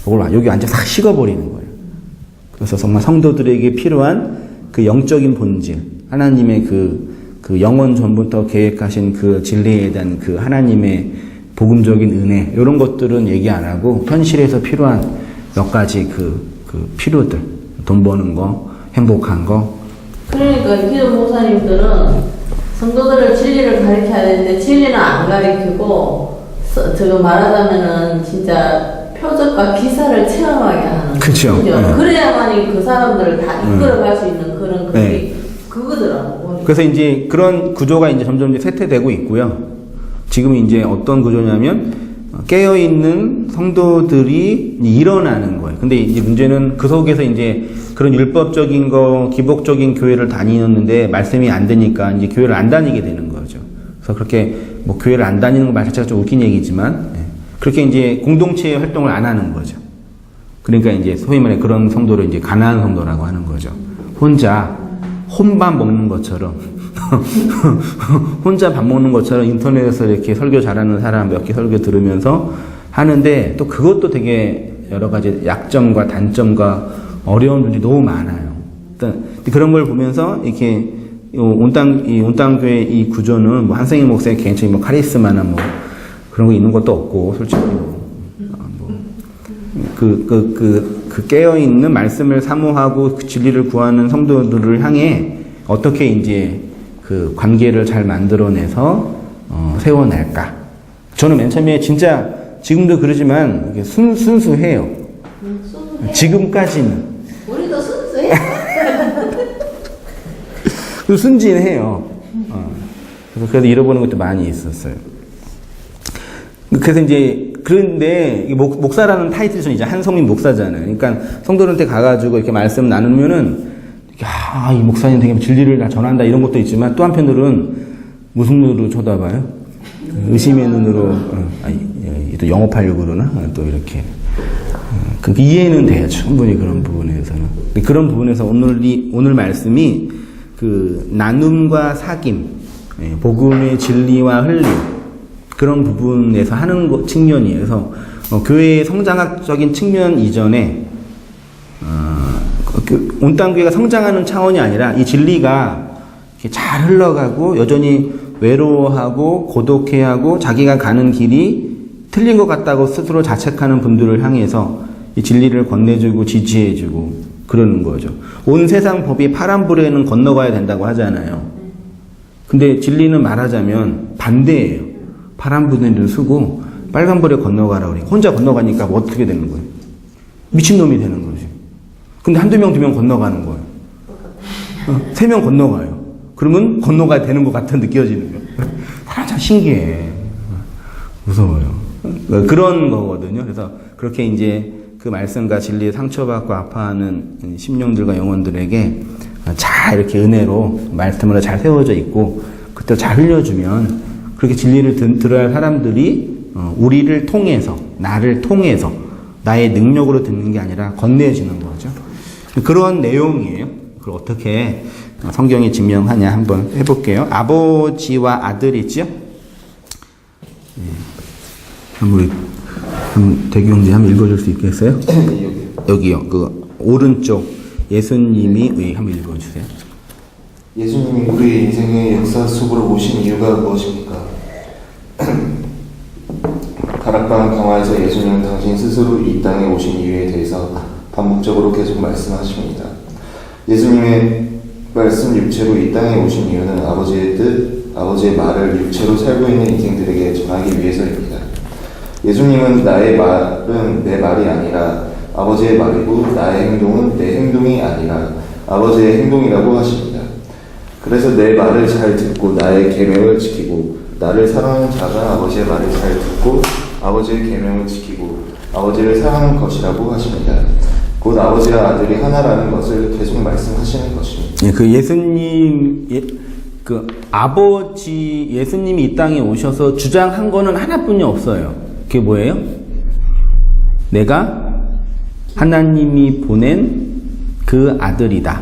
그걸 여기 완전 싹 식어버리는 거예요. 그래서 정말 성도들에게 필요한 그 영적인 본질, 하나님의 그 영원 전부터 계획하신 그 진리에 대한 그 하나님의 복음적인 은혜, 이런 것들은 얘기 안 하고 현실에서 필요한 몇 가지 그 필요들, 돈 버는 거, 행복한 거. 그러니까 기도 목사님들은 성도들을 진리를 가르쳐야 되는데 진리는 안 가르치고 저거 말하자면은 진짜 표적과 기사를 체험하게 하는 그렇죠. 네. 그래야만이 그 사람들을 다 이끌어갈 수 있는 그런 그게 그거더라고. 그래서 이제 그런 구조가 이제 점점 쇠퇴되고 있고요. 지금 이제 어떤 구조냐면 깨어있는 성도들이 일어나는 거예요. 근데 이제 문제는 그 속에서 이제 그런 율법적인 거, 기복적인 교회를 다니는데 말씀이 안 되니까 이제 교회를 안 다니게 되는 거죠. 그래서 그렇게 뭐 교회를 안 다니는 거 말 자체가 좀 웃긴 얘기지만 그렇게 이제 공동체 활동을 안 하는 거죠. 그러니까 이제 소위 말해 그런 성도를 이제 가난한 성도라고 하는 거죠. 혼자 혼밥 먹는 것처럼 혼자 밥 먹는 것처럼 인터넷에서 이렇게 설교 잘하는 사람 몇 개 설교 들으면서 하는데 또 그것도 되게 여러 가지 약점과 단점과 어려운 점이 너무 많아요. 일단 그런 걸 보면서 이렇게 온땅교회 이 구조는 뭐 한승희 목사의 개인적인 뭐 카리스마나 뭐 그런 거 있는 것도 없고, 솔직히 그 깨어있는 말씀을 사모하고 그 진리를 구하는 성도들을 향해 어떻게 이제 그 관계를 잘 만들어내서 세워낼까. 저는 맨 처음에 진짜 지금도 그러지만 이게 순수해요. 지금까지는. 우리도 순수해. 순진해요. 그래서 잃어보는 것도 많이 있었어요. 그래서 이제 그런데 목사라는 타이틀이 저는 이제 한성민 목사잖아요. 그러니까 성도들한테 가가지고 이렇게 말씀 나누면은 야, 이 목사님 되게 진리를 다 전한다 이런 것도 있지만 또 한편으로는 무슨 눈으로 쳐다봐요? 의심의 눈으로 또 영업하려고 그러나 또 이렇게 그 이해는 돼요. 충분히 그런 부분에서는. 그런 부분에서 오늘 말씀이 그 나눔과 사귐, 복음의 진리와 흘림 그런 부분에서 하는 측면이에요. 그래서 교회의 성장학적인 측면 이전에 온땅교회가 성장하는 차원이 아니라 이 진리가 이렇게 잘 흘러가고 여전히 외로워하고 고독해하고 자기가 가는 길이 틀린 것 같다고 스스로 자책하는 분들을 향해서 이 진리를 건네주고 지지해주고 그러는 거죠. 온 세상 법이 파란불에는 건너가야 된다고 하잖아요. 근데 진리는 말하자면 반대예요. 파란불에는 쓰고 빨간불에 건너가라고 그래. 혼자 건너가니까 뭐 어떻게 되는 거예요? 미친놈이 되는 거지. 근데 한두 명, 두 명 건너가는 거예요. 3명 건너가요. 그러면 건너가야 되는 것 같은 느껴지는 거예요. 사람 참 신기해. 무서워요. 그런 거거든요. 그래서 그렇게 이제 그 말씀과 진리에 상처받고 아파하는 심령들과 영혼들에게 잘 이렇게 은혜로 말씀으로 잘 세워져 있고 그때 잘 흘려주면 그렇게 진리를 들어야 할 사람들이 우리를 통해서 나를 통해서 나의 능력으로 듣는 게 아니라 건네지는 거죠. 그런 내용이에요. 그걸 어떻게 성경이 증명하냐 한번 해볼게요. 아버지와 아들이죠. 우리 대경제 한번 읽어줄 수 있겠어요? 여기요. 그 오른쪽 예수님이 한번 읽어주세요. 예수님이 우리 인생의 역사 속으로 오신 이유가 무엇입니까? 다락방 강화에서 예수님은 당신 스스로 이 땅에 오신 이유에 대해서 반복적으로 계속 말씀하십니다. 예수님의 말씀 육체로 이 땅에 오신 이유는 아버지의 뜻, 아버지의 말을 육체로 살고 있는 인생들에게 전하기 위해서입니다. 예수님은 나의 말은 내 말이 아니라 아버지의 말이고 나의 행동은 내 행동이 아니라 아버지의 행동이라고 하십니다. 그래서 내 말을 잘 듣고 나의 계명을 지키고 나를 사랑하는 자가 아버지의 말을 잘 듣고 아버지의 계명을 지키고 아버지를 사랑하는 것이라고 하십니다. 곧 아버지와 아들이 하나라는 것을 계속 말씀하시는 것입니다. 예, 그 그 아버지 예수님이 이 땅에 오셔서 주장한 거는 하나뿐이 없어요. 그게 뭐예요? 내가 하나님이 보낸 그 아들이다.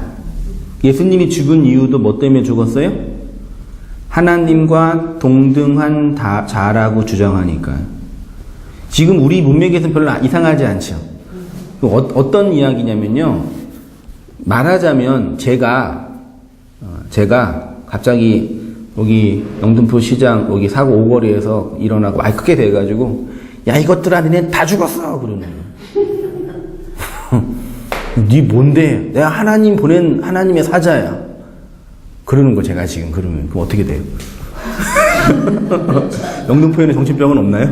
예수님이 죽은 이유도 뭐 때문에 죽었어요? 하나님과 동등한 자라고 주장하니까. 지금 우리 문맥에서는 별로 이상하지 않죠. 어떤 이야기냐면요. 말하자면 제가 갑자기 여기 영등포 시장 여기 사고 오거리에서 일어나고 많이 크게 돼가지고 야 이것들아 니네 다 죽었어 그러는 거예요. 니 뭔데? 내가 하나님 보낸 하나님의 사자야. 그러는 거 제가 지금 그러면 그럼 어떻게 돼요? 영등포에는 정신병은 없나요?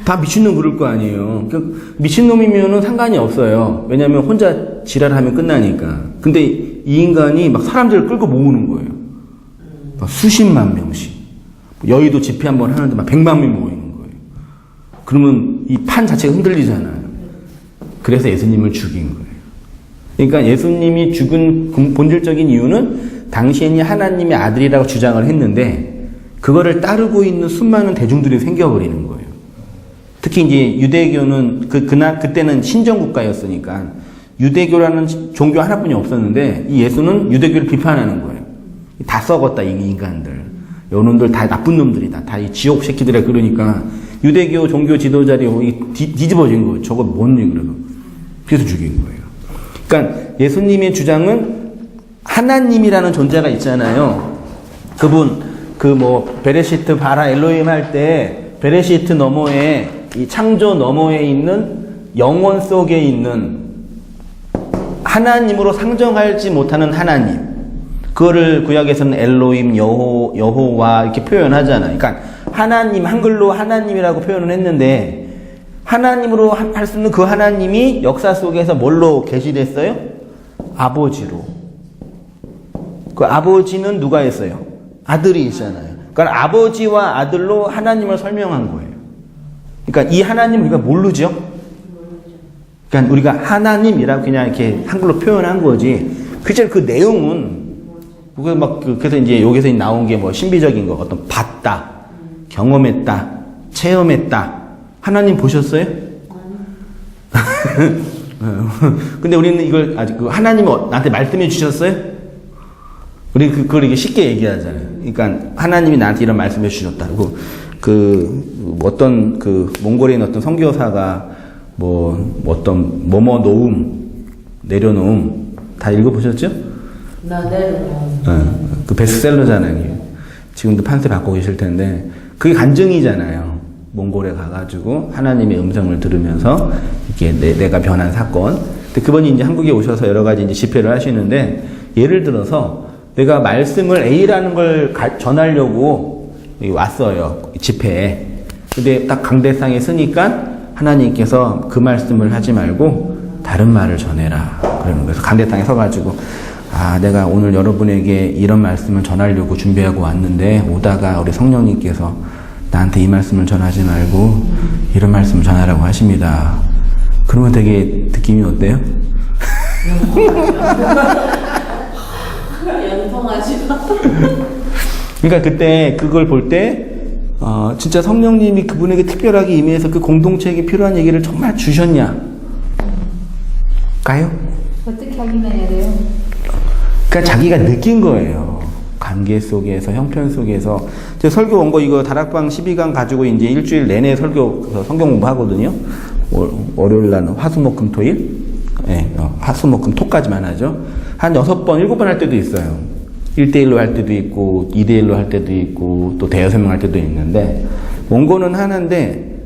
다 미친놈 그럴 거 아니에요. 미친놈이면은 상관이 없어요. 왜냐면 혼자 지랄하면 끝나니까. 근데 이 인간이 막 사람들을 끌고 모으는 거예요. 막 수십만 명씩. 여의도 집회 한번 하는데 막 100만 명 모이는 거예요. 그러면 이 판 자체가 흔들리잖아요. 그래서 예수님을 죽인 거예요. 그러니까 예수님이 죽은 본질적인 이유는 당신이 하나님의 아들이라고 주장을 했는데 그거를 따르고 있는 수많은 대중들이 생겨버리는 거예요. 특히 이제 유대교는 그때는 신정국가였으니까 유대교라는 종교 하나뿐이 없었는데 이 예수는 유대교를 비판하는 거예요. 다 썩었다 이 인간들. 요놈들 다 나쁜 놈들이다. 다 이 지옥 새끼들이라 그러니까 유대교 종교 지도자들이 뒤집어진 거예요. 저거 뭔지 그래서. 그래서 죽인 거예요. 그러니까 예수님의 주장은 하나님이라는 존재가 있잖아요. 그분 그 뭐 베레시트 바라 엘로힘 할 때 베레시트 너머에 이 창조 너머에 있는 영원 속에 있는 하나님으로 상정하지 못하는 하나님, 그거를 구약에서는 엘로힘, 여호와 이렇게 표현하잖아요. 그러니까 하나님, 한글로 하나님이라고 표현을 했는데 하나님으로 할 수 있는 그 하나님이 역사 속에서 뭘로 계시됐어요? 아버지로. 그 아버지는 누가 했어요? 아들이 있잖아요. 그러니까 아버지와 아들로 하나님을 설명한 거예요. 그러니까 이 하나님을 우리가 모르죠? 그러니까 우리가 하나님이라고 그냥 이렇게 한글로 표현한 거지. 실제로 그 내용은, 그래서 이제 여기서 나온 게 뭐 신비적인 거, 어떤 봤다, 경험했다, 체험했다. 하나님 보셨어요? 근데 우리는 이걸 아직 그 하나님이 나한테 말씀해 주셨어요? 우리 그걸 이게 쉽게 얘기하잖아요. 그러니까 하나님이 나한테 이런 말씀해 주셨다고. 어떤 몽골에 있는 어떤 선교사가 어떤 뭐뭐 놓음, 내려놓음 다 읽어보셨죠? 나 내려놓음. 그 베스트셀러잖아요. 지금도 판세 받고 계실 텐데 그게 간증이잖아요. 몽골에 가가지고 하나님의 음성을 들으면서 이렇게 내가 변한 사건. 근데 그분이 이제 한국에 오셔서 여러 가지 이제 집회를 하시는데 예를 들어서 내가 말씀을 A라는 걸 전하려고 왔어요. 집회에. 근데 딱 강대상에 서니까 하나님께서 그 말씀을 하지 말고 다른 말을 전해라. 그러는 거예요. 강대상에 서가지고 내가 오늘 여러분에게 이런 말씀을 전하려고 준비하고 왔는데 오다가 우리 성령님께서 나한테 이 말씀을 전하지 말고 이런 말씀을 전하라고 하십니다. 그러면 되게 느낌이 어때요? 연통하지 마. 그러니까 그때 그걸 볼 때 진짜 성령님이 그분에게 특별하게 임해서 그 공동체에게 필요한 얘기를 정말 주셨냐? 가요? 어떻게 확인해야 돼요? 그러니까 자기가 느낀 거예요. 관계 속에서, 형편 속에서. 제가 설교 원고 이거 다락방 12강 가지고 이제 일주일 내내 설교, 성경 공부하거든요. 월요일 날 화수목금토일. 네, 화수목금토까지만 하죠. 한 6번, 7번 할 때도 있어요. 1대1로 할 때도 있고, 2대1로 할 때도 있고, 또 대여섯 명 할 때도 있는데, 원고는 하는데,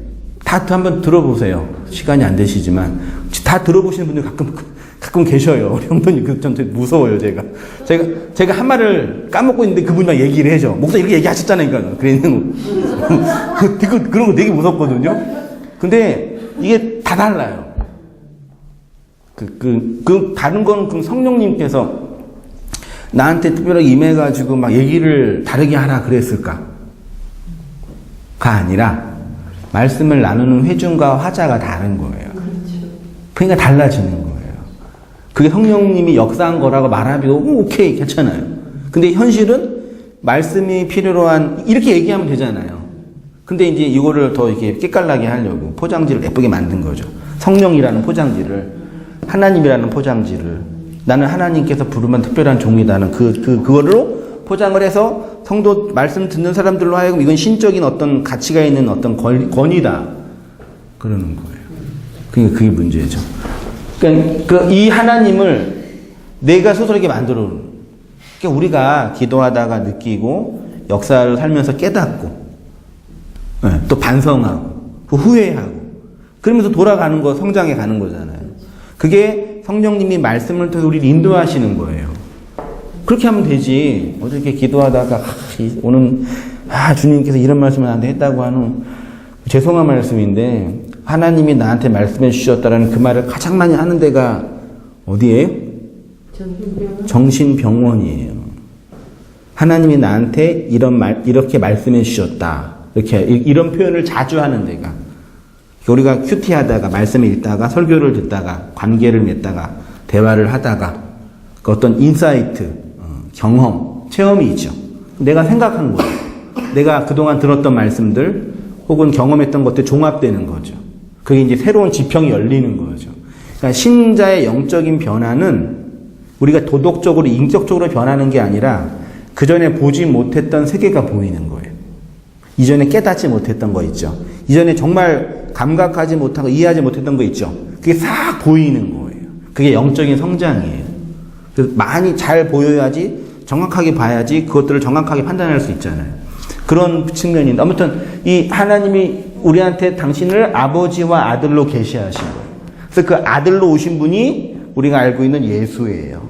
다 한번 들어보세요. 시간이 안 되시지만. 다 들어보시는 분들 가끔 계셔요. 어려운 분이 좀 무서워요, 제가 한 말을 까먹고 있는데 그분이 막 얘기를 해줘. 목사님 이렇게 얘기하셨잖아요. 그러니까. 그런 거 되게 무섭거든요. 근데 이게 다 달라요. 다른 건 그럼 성령님께서 나한테 특별하게 임해가지고 막 얘기를 다르게 하라 그랬을까? 가 아니라 말씀을 나누는 회중과 화자가 다른 거예요. 그러니까 달라지는 거예요. 그게 성령님이 역사한 거라고 말하기도 오케이 괜찮아요. 근데 현실은 말씀이 필요로 한 이렇게 얘기하면 되잖아요. 근데 이제 이거를 더 이렇게 깨깔나게 하려고 포장지를 예쁘게 만든 거죠. 성령이라는 포장지를, 하나님이라는 포장지를, 나는 하나님께서 부르면 특별한 종이다는 그걸로 포장을 해서 성도 말씀 듣는 사람들로 하여금 이건 신적인 어떤 가치가 있는 어떤 권위다 그러는 거예요. 그러니까 그게 문제죠. 그러니까 이 하나님을 내가 스스로에게 만들어 놓은. 그러니까 우리가 기도하다가 느끼고 역사를 살면서 깨닫고 또 반성하고 후회하고 그러면서 돌아가는 거, 성장해 가는 거잖아요. 그게 성령님이 말씀을 통해서 우리를 인도하시는 거예요. 그렇게 하면 되지. 어저께 기도하다가 오늘 주님께서 이런 말씀을 나한테 했다고 하는 죄송한 말씀인데 하나님이 나한테 말씀해 주셨다라는 그 말을 가장 많이 하는 데가 어디예요? 정신병원이에요. 하나님이 나한테 이렇게 말씀해 주셨다. 이런 표현을 자주 하는 데가. 우리가 큐티 하다가, 말씀을 읽다가, 설교를 듣다가, 관계를 맺다가, 대화를 하다가, 그 어떤 인사이트, 경험, 체험이 있죠. 내가 생각한 거예요. 내가 그동안 들었던 말씀들, 혹은 경험했던 것들 종합되는 거죠. 그게 이제 새로운 지평이 열리는 거죠. 그러니까 신자의 영적인 변화는 우리가 도덕적으로, 인격적으로 변하는 게 아니라 그 전에 보지 못했던 세계가 보이는 거예요. 이전에 깨닫지 못했던 거 있죠. 이전에 정말 감각하지 못하고 이해하지 못했던 거 있죠. 그게 싹 보이는 거예요. 그게 영적인 성장이에요. 그래서 많이 잘 보여야지, 정확하게 봐야지 그것들을 정확하게 판단할 수 있잖아요. 그런 측면인데, 아무튼 이 하나님이 우리한테 당신을 아버지와 아들로 계시하신 거예요. 그래서 그 아들로 오신 분이 우리가 알고 있는 예수예요.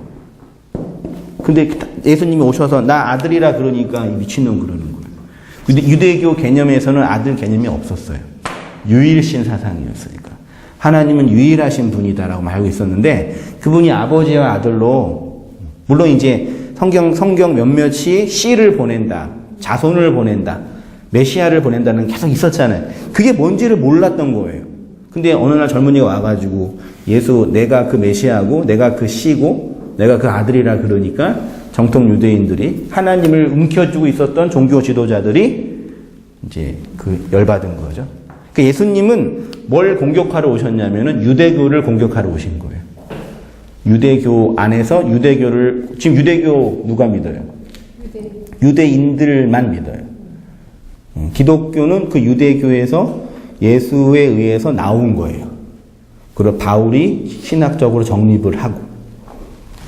근데 예수님이 오셔서 나 아들이라 그러니까 이 미친놈 그러는 거예요. 근데 유대교 개념에서는 아들 개념이 없었어요. 유일신 사상이었으니까. 하나님은 유일하신 분이다라고 알고 있었는데, 그분이 아버지와 아들로, 물론 이제 성경 몇몇이 씨를 보낸다, 자손을 보낸다, 메시아를 보낸다는 계속 있었잖아요. 그게 뭔지를 몰랐던 거예요. 근데 어느 날 젊은이가 와가지고 예수, 내가 그 메시아고, 내가 그 씨고, 내가 그 아들이라 그러니까 정통 유대인들이, 하나님을 움켜쥐고 있었던 종교 지도자들이 이제 그 열받은 거죠. 그 예수님은 뭘 공격하러 오셨냐면은 유대교를 공격하러 오신 거예요. 유대교 안에서 유대교를, 지금 유대교 누가 믿어요? 유대인들만 믿어요. 기독교는 그 유대교에서 예수에 의해서 나온 거예요. 그리고 바울이 신학적으로 정립을 하고,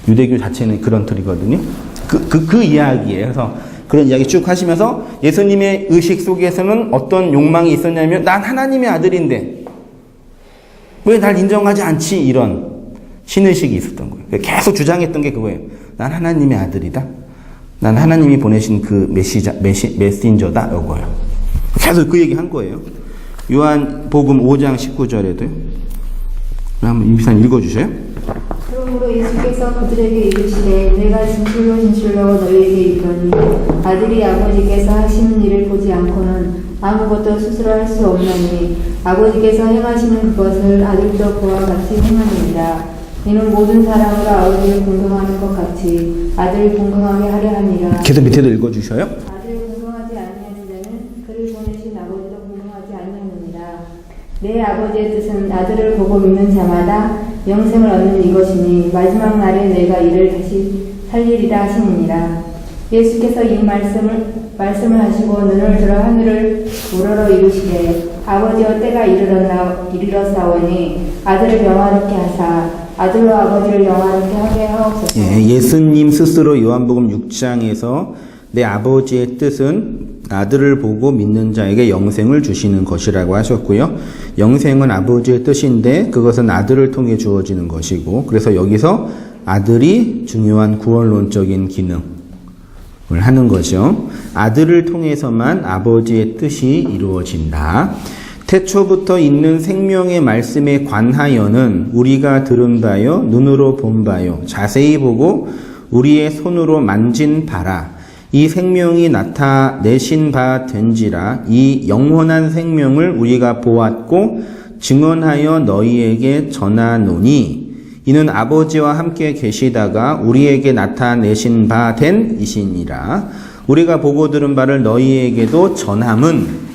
유대교 자체는 그런 틀이거든요. 그 이야기예요. 그래서 그런 이야기 쭉 하시면서 예수님의 의식 속에서는 어떤 욕망이 있었냐면, 난 하나님의 아들인데 왜 날 인정하지 않지? 이런 신의식이 있었던 거예요. 계속 주장했던 게 그거예요. 난 하나님의 아들이다. 난 하나님이 보내신 그 메신저다. 이거예요. 계속 그 얘기 한 거예요. 요한복음 5장 19절에도요. 한번 임비사님 읽어주세요. 그러므로 예수께서 그들에게 이르시되 내가 진실로 진실로 너희에게 이르노니 아들이 아버지께서 하시는 일을 보지 않고는 아무것도 스스로 할 수 없나니 아버지께서 행하시는 그것을 아들도 그와 같이 행하느니라. 이는 모든 사람으로 아버지를 공경하는 것 같이 아들을 공경하게 하려 함이라. 계속 밑에도 읽어주셔요. 아들을 공경하지 아니하는 자는 그를 보내신 아버지도 공경하지 아니하느니라. 내 아버지의 뜻은 아들을 보고 믿는 자마다 영생을 얻는 이것이니 마지막 날에 내가 이를 다시 살리리라 하시니라. 예수께서 이 말씀을 하시고 눈을 들어 하늘을 우러러 이르시되 아버지여 때가 이르렀사오니 아들을 영화롭게 하사 아들로 아버지를 영화롭게 하게 하옵소서. 예수님 스스로 요한복음 6장에서 내 아버지의 뜻은 아들을 보고 믿는 자에게 영생을 주시는 것이라고 하셨고요. 영생은 아버지의 뜻인데 그것은 아들을 통해 주어지는 것이고, 그래서 여기서 아들이 중요한 구원론적인 기능을 하는 거죠. 아들을 통해서만 아버지의 뜻이 이루어진다. 태초부터 있는 생명의 말씀에 관하여는 우리가 들은 바요, 눈으로 본 바요, 자세히 보고 우리의 손으로 만진 바라. 이 생명이 나타내신 바 된지라. 이 영원한 생명을 우리가 보았고 증언하여 너희에게 전하노니 이는 아버지와 함께 계시다가 우리에게 나타내신 바 된 이시니라. 우리가 보고 들은 바를 너희에게도 전함은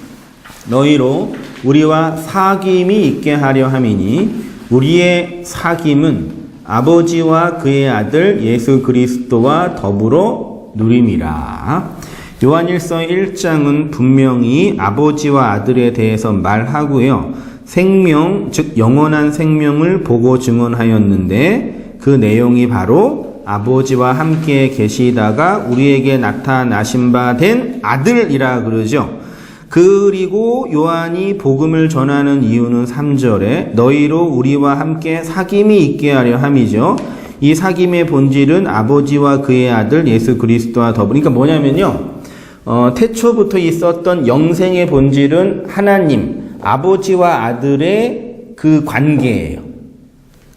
너희로 우리와 사귐이 있게 하려 함이니 우리의 사귐은 아버지와 그의 아들 예수 그리스도와 더불어 누림이라. 요한일서 1장은 분명히 아버지와 아들에 대해서 말하고요. 생명, 즉 영원한 생명을 보고 증언하였는데 그 내용이 바로 아버지와 함께 계시다가 우리에게 나타나신 바 된 아들이라 그러죠. 그리고 요한이 복음을 전하는 이유는 3절에 너희로 우리와 함께 사귐이 있게 하려 함이죠. 이 사귐의 본질은 아버지와 그의 아들 예수 그리스도와 더불어. 그러니까 뭐냐면요. 태초부터 있었던 영생의 본질은 하나님, 아버지와 아들의 그 관계예요.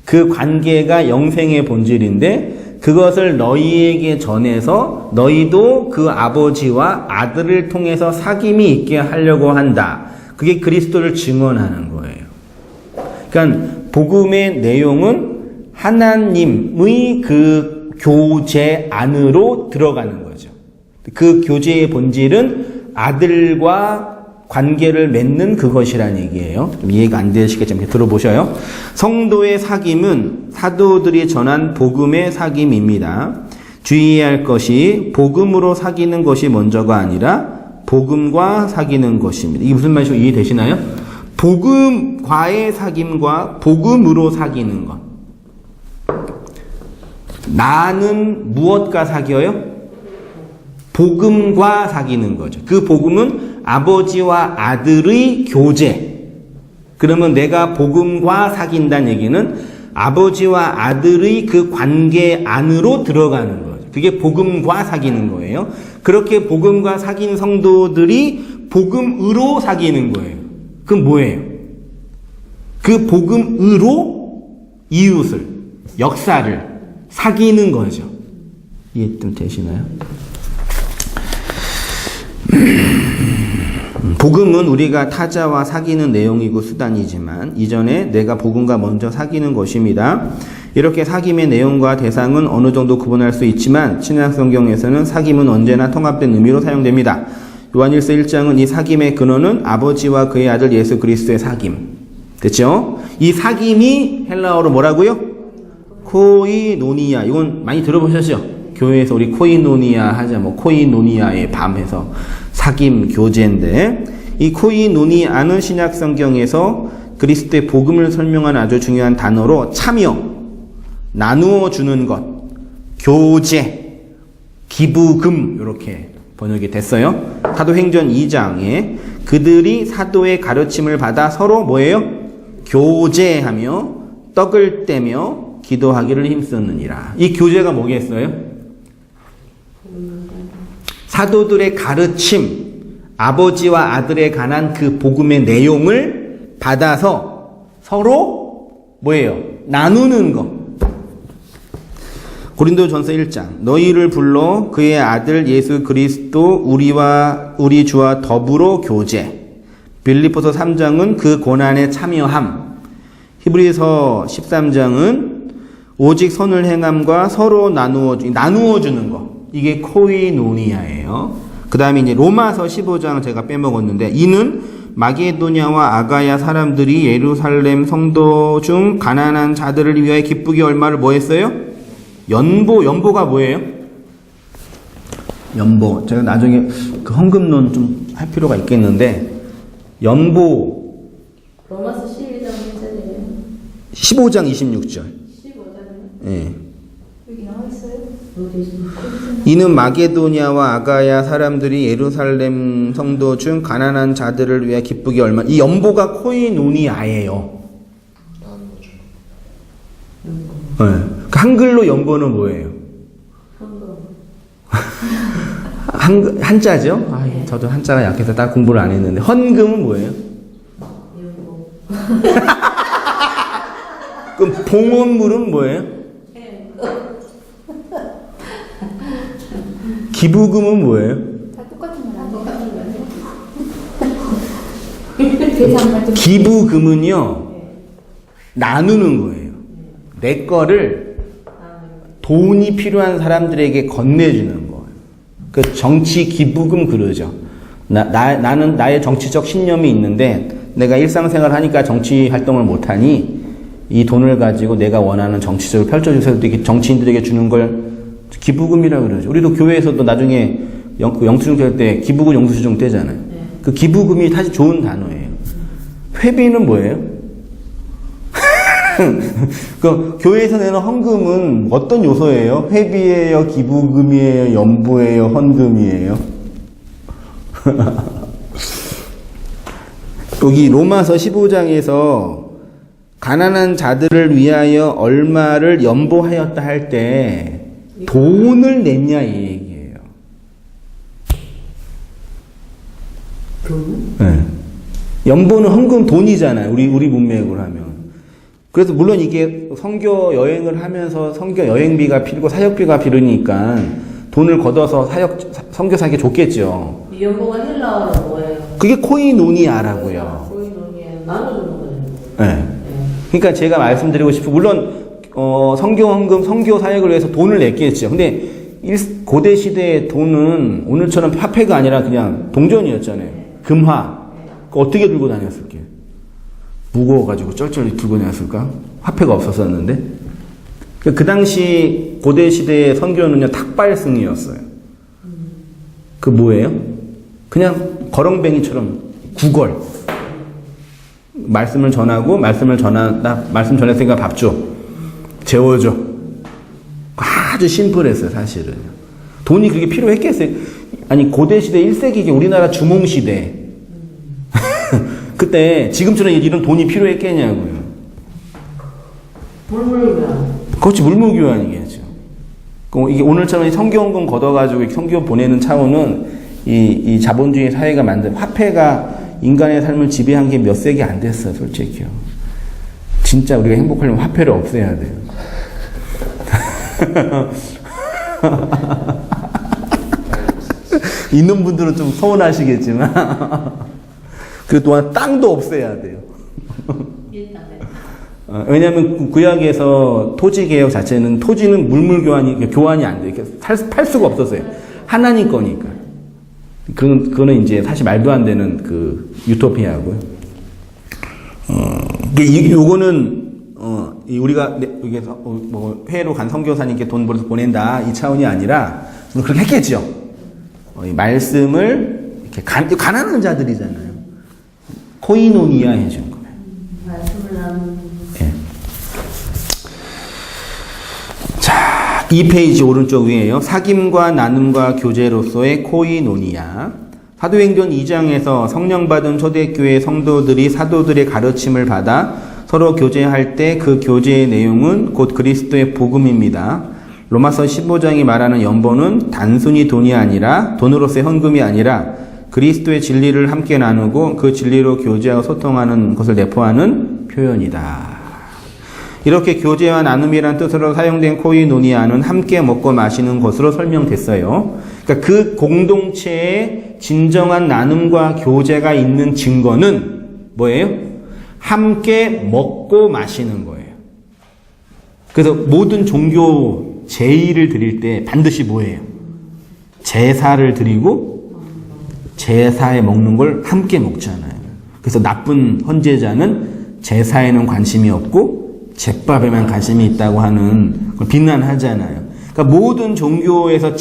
그 관계가 영생의 본질인데 그것을 너희에게 전해서 너희도 그 아버지와 아들을 통해서 사귐이 있게 하려고 한다. 그게 그리스도를 증언하는 거예요. 그러니까 복음의 내용은 하나님의 그 교제 안으로 들어가는 거죠. 그 교제의 본질은 아들과 관계를 맺는 그것이라는 얘기예요. 좀 이해가 안 되시겠지만 들어보셔요. 성도의 사귐은 사도들이 전한 복음의 사귐입니다. 주의해야 할 것이 복음으로 사귀는 것이 먼저가 아니라 복음과 사귀는 것입니다. 이게 무슨 말이죠? 이해되시나요? 복음과의 사귐과 복음으로 사귀는 것. 나는 무엇과 사귀어요? 복음과 사귀는 거죠. 그 복음은 아버지와 아들의 교제. 그러면 내가 복음과 사귄다는 얘기는 아버지와 아들의 그 관계 안으로 들어가는 거죠. 그게 복음과 사귀는 거예요. 그렇게 복음과 사귄 성도들이 복음으로 사귀는 거예요. 그럼 뭐예요? 그 복음으로 이웃을, 역사를 사귀는 거죠. 이해 좀 되시나요? 복음은 우리가 타자와 사귀는 내용이고 수단이지만 이전에 내가 복음과 먼저 사귀는 것입니다. 이렇게 사귐의 내용과 대상은 어느 정도 구분할 수 있지만 신약 성경에서는 사귐은 언제나 통합된 의미로 사용됩니다. 요한일서 1장은 이 사귐의 근원은 아버지와 그의 아들 예수 그리스도의 사귐. 됐죠? 이 사귐이 헬라어로 뭐라고요? 코이노니아. 이건 많이 들어보셨죠? 교회에서 우리 코이노니아 하자, 뭐 코이노니아의 밤 해서 사귐 교제인데, 이 코이노니아는 신약 성경에서 그리스도의 복음을 설명하는 아주 중요한 단어로 참여, 나누어 주는 것, 교제, 기부금 이렇게 번역이 됐어요. 사도행전 2장에 그들이 사도의 가르침을 받아 서로 뭐예요? 교제하며 떡을 떼며 기도하기를 힘쓰느니라. 이 교제가 뭐겠어요? 사도들의 가르침, 아버지와 아들에 관한 그 복음의 내용을 받아서 서로 뭐예요? 나누는 것. 고린도전서 1장 너희를 불러 그의 아들 예수 그리스도 우리 주와 더불어 교제. 빌립보서 3장은 그 고난에 참여함. 히브리서 13장은 오직 선을 행함과 서로 나누어 주는 것. 이게 코이노니아예요. 그 다음에 이제 로마서 15장 제가 빼먹었는데, 이는 마게도냐와 아가야 사람들이 예루살렘 성도 중 가난한 자들을 위하여 기쁘게 얼마를 뭐 했어요? 연보가 뭐예요? 연보. 제가 나중에 그 헌금론 좀 할 필요가 있겠는데, 연보. 로마서 12장 1절이에요. 15장 26절. 15장이요? 예. 여기 나와 있어요? 이는 마게도냐와 아가야 사람들이 예루살렘 성도 중 가난한 자들을 위해 기쁘게 얼마. 이 연보가 코이노니아예요. 네. 그 한글로 연보는 뭐예요? 한자죠? 아, 저도 한자가 약해서 딱 공부를 안 했는데. 헌금은 뭐예요? 그럼 봉헌물은 뭐예요? 기부금은 뭐예요? 다 똑같은 건 기부금은요, 나누는 거예요. 내 거를 돈이 필요한 사람들에게 건네주는 거예요. 그 정치 기부금 그러죠. 나는 나의 정치적 신념이 있는데 내가 일상생활 하니까 정치 활동을 못하니 이 돈을 가지고 내가 원하는 정치적으로 펼쳐주세요. 정치인들에게 주는 걸 기부금이라고 그러죠. 우리도 교회에서도 나중에 영수증 뗄 때 기부금 영수증 떼잖아요. 그 기부금이 사실 좋은 단어예요. 회비는 뭐예요? 그 교회에서 내는 헌금은 어떤 요소예요? 회비예요? 기부금이에요? 연보예요? 헌금이에요? 여기 로마서 15장에서 가난한 자들을 위하여 얼마를 연보하였다 할 때 돈을 냈냐 이 얘기예요. 돈? 네. 연보는 헌금 돈이잖아요. 우리 문맥으로 하면. 그래서 물론 이게 선교 여행을 하면서 선교 여행비가 필요고 사역비가 필요니까 돈을 걷어서 선교사에게 줬겠죠. 이 연보가 헬라어로 뭐예요? 그게 코이노니아라고요. 코이노니아 나눠주는 거예요. 네. 그러니까 제가 말씀드리고 싶은, 물론 선교 헌금, 선교 사역을 위해서 돈을 냈겠죠. 근데 고대 시대의 돈은 오늘처럼 화폐가 아니라 그냥 동전이었잖아요. 금화. 어떻게 들고 다녔을게요? 무거워가지고 쩔쩔이 들고 다녔을까? 화폐가 없었었는데. 그 당시 고대 시대의 선교는요, 탁발승이었어요. 그 뭐예요? 그냥 거렁뱅이처럼 구걸. 말씀을 전하고, 말씀 전했으니까 밥 줘. 재워줘. 아주 심플했어요, 사실은. 돈이 그렇게 필요했겠어요? 아니, 고대시대 1세기기 우리나라 주몽시대. 그때 지금처럼 이런 돈이 필요했겠냐고요. 물물교환. 그렇지, 물물교환이겠죠. 이게 오늘처럼 성교원금 걷어가지고 성교 보내는 차원은 이 자본주의 사회가 만든 화폐가 인간의 삶을 지배한 게 몇 세기 안 됐어, 솔직히요. 진짜 우리가 행복하려면 화폐를 없애야 돼요. 있는 분들은 좀 서운하시겠지만, 그 또한 땅도 없애야 돼요. 왜냐하면 구약에서 토지 개혁 자체는 토지는 교환이 안 돼요. 팔 수가 없었어요. 하나님 거니까. 그거는 이제 사실 말도 안 되는 그 유토피아고요. 요거는 우리가 여기서 뭐 회로 간 선교사님께 돈 벌어서 보낸다 이 차원이 아니라 그렇게 했겠죠. 이 말씀을 이렇게 가난한 자들이잖아요. 코이노니아 해준 거예요. 말씀을 나누는. 예. 자, 2페이지 오른쪽 위에요. 사귐과 나눔과 교제로서의 코이노니아. 사도행전 2장에서 성령 받은 초대교회 성도들이 사도들의 가르침을 받아 서로 교제할 때 그 교제의 내용은 곧 그리스도의 복음입니다. 로마서 15장이 말하는 연보는 단순히 돈이 아니라 돈으로서의 헌금이 아니라 그리스도의 진리를 함께 나누고 그 진리로 교제하고 소통하는 것을 내포하는 표현이다. 이렇게 교제와 나눔이란 뜻으로 사용된 코이노니아는 함께 먹고 마시는 것으로 설명됐어요. 그러니까 그 공동체에 진정한 나눔과 교제가 있는 증거는 뭐예요? 함께 먹고 마시는 거예요. 그래서 모든 종교 제의를 드릴 때 반드시 뭐예요? 제사를 드리고 제사에 먹는 걸 함께 먹잖아요. 그래서 나쁜 헌제자는 제사에는 관심이 없고 제밥에만 관심이 있다고 하는 걸 비난하잖아요. 그러니까 모든 종교에서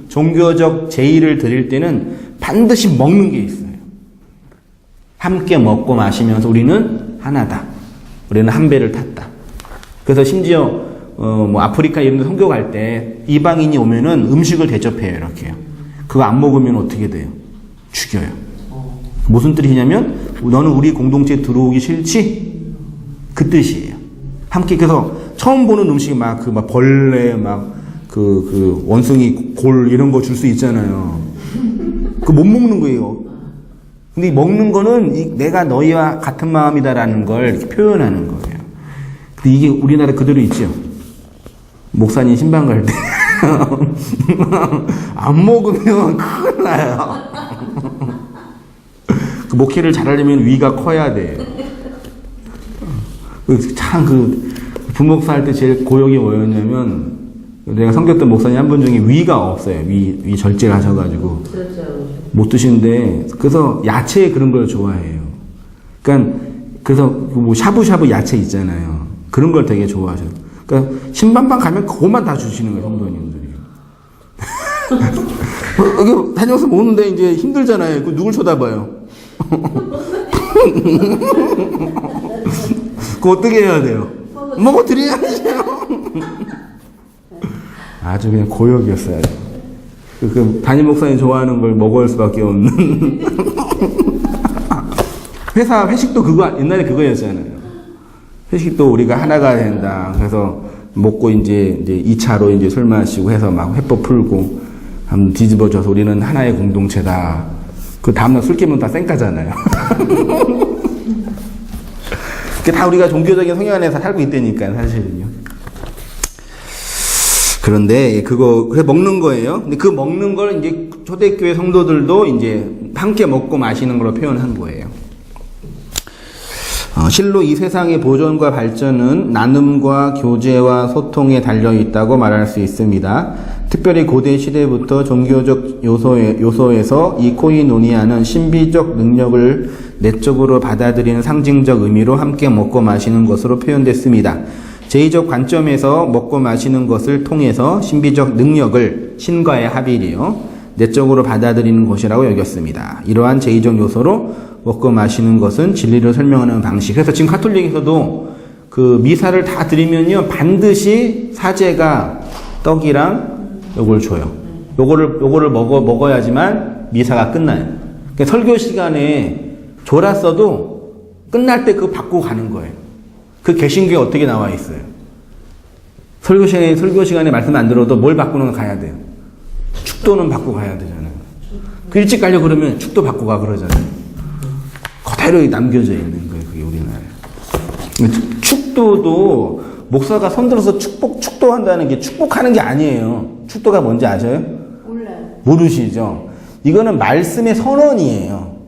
종교적 제의를 드릴 때는 반드시 먹는 게 있어요. 함께 먹고 마시면서 우리는 하나다. 우리는 한 배를 탔다. 그래서 심지어 뭐 아프리카 이런 데 선교 갈 때 이방인이 오면은 음식을 대접해요. 이렇게요. 그거 안 먹으면 어떻게 돼요? 죽여요. 무슨 뜻이냐면 너는 우리 공동체에 들어오기 싫지? 그 뜻이에요. 함께 그래서 처음 보는 음식이 막 벌레 그 원숭이 골 이런 거 줄 수 있잖아요. 그거 못 먹는 거예요. 근데 먹는 거는 내가 너희와 같은 마음이다라는 걸 이렇게 표현하는 거예요. 근데 이게 우리나라 그대로 있죠. 목사님 신방 갈 때 안 먹으면 큰일 나요. 그 목회를 잘하려면 위가 커야 돼요. 참 부목사 할 때 제일 고역이 뭐였냐면 내가 섬겼던 목사님 한 분 중에 위가 없어요. 위 절제를 하셔가지고 못 드시는데 그래서 야채 그런 걸 좋아해요. 그러니까 그래서 뭐 샤브샤브 야채 있잖아요. 그런 걸 되게 좋아하셔요. 그러니까 신방방 가면 그것만 다 주시는 거예요, 성도님들이. 여기 다녀서 먹는데 이제 힘들잖아요. 그 누굴 쳐다봐요? 그거 어떻게 해야 돼요? 먹어 드려야죠. 아주 그냥 고역이었어요. 그 담임 목사님 좋아하는 걸 먹을 수밖에 없는. 회사 회식도 옛날에 그거였잖아요. 회식도 우리가 하나가 된다. 그래서 먹고 이제 2차로 이제 술 마시고 해서 막 회법 풀고 한번 뒤집어져서 우리는 하나의 공동체다. 그 다음날 술 깨면 다 쌩까잖아요. 그게 다 우리가 종교적인 성향 안에서 살고 있다니까요, 사실은요. 그런데 그래서 먹는 거예요. 근데 그 먹는 걸 이제 초대교회 성도들도 이제 함께 먹고 마시는 걸로 표현한 거예요. 실로 이 세상의 보존과 발전은 나눔과 교제와 소통에 달려 있다고 말할 수 있습니다. 특별히 고대 시대부터 종교적 요소에서 이 코이노니아는 신비적 능력을 내적으로 받아들이는 상징적 의미로 함께 먹고 마시는 것으로 표현됐습니다. 제의적 관점에서 먹고 마시는 것을 통해서 신비적 능력을 신과의 합일이요 내적으로 받아들이는 것이라고 여겼습니다. 이러한 제의적 요소로 먹고 마시는 것은 진리를 설명하는 방식. 그래서 지금 카톨릭에서도 그 미사를 다 드리면요 반드시 사제가 떡이랑 요걸 줘요. 요거를 먹어야지만 미사가 끝나요. 그러니까 설교 시간에 졸았어도 끝날 때 그거 받고 가는 거예요. 그 개신교에 어떻게 나와 있어요? 설교 시간에 말씀 안 들어도 뭘 받고는 가야 돼요. 축도는 받고 가야 되잖아요. 그 일찍 가려고 그러면 축도 받고 가 그러잖아요. 그대로 남겨져 있는 거예요. 그게 우리나라에. 축도도 목사가 손들어서 축도한다는 게 축복하는 게 아니에요. 축도가 뭔지 아셔요? 몰라요. 모르시죠? 이거는 말씀의 선언이에요.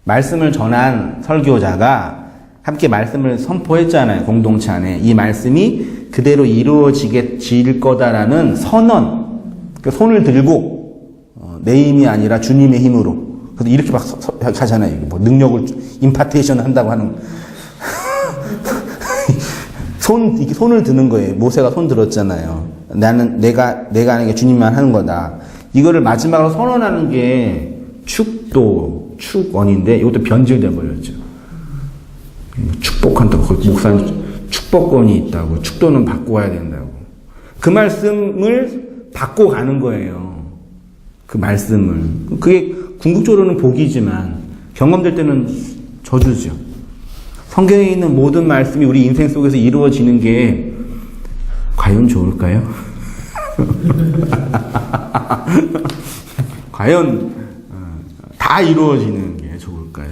말씀을 전한 설교자가 함께 말씀을 선포했잖아요. 공동체 안에. 이 말씀이 그대로 이루어질 거다라는 선언. 그 손을 들고 내 힘이 아니라 주님의 힘으로. 그래서 이렇게 막 하잖아요. 뭐 능력을 임파테이션 한다고 하는. 손을 드는 거예요. 모세가 손 들었잖아요. 내가 하는 게 주님만 하는 거다. 이거를 마지막으로 선언하는 게 축원인데 이것도 변질돼 버렸죠. 축복한다고 목사님 축복권이 있다고 축도는 받고 와야 된다고 그 말씀을 받고 가는 거예요. 그 말씀을 그게 궁극적으로는 복이지만 경험될 때는 저주죠. 성경에 있는 모든 말씀이 우리 인생 속에서 이루어지는 게 과연 좋을까요? 과연 다 이루어지는 게 좋을까요?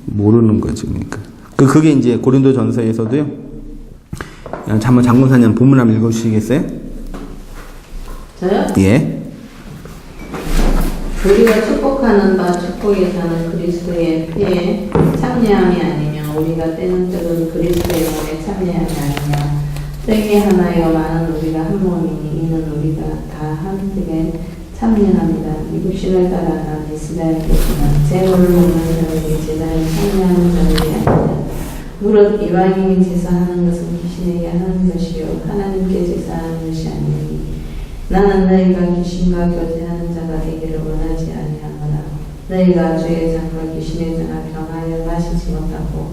모르는 거죠. 그러니까 그게 이제 고린도전서에서도요. 한번 장군사님 본문 한번 읽어주시겠어요? 저요? 예. 우리가 축복하는 바 축복에 사는 그리스도의 피에 참여함이 아니며 우리가 떼는 떡은 그리스도의 몸에 참여함이 아니냐. 떡이 하나여 많은 우리가 한 몸이니 이는 우리가 다 한 떡에 참여합니다. 육신을 따라 난 이스라엘이지만 제 몸을 먹는 자들이 제자에 참여하는 자들이 아니냐. 무릇 이방인이 제사하는 것은 귀신에게 하는 것이요 하나님께 제사하는 것이 아니니 나는 너희가 귀신과 교제하는 자가 되기를 원하지 아니하노라. 너희가 주의 잔과 귀신의 잔을 겸하여 마시지 못하고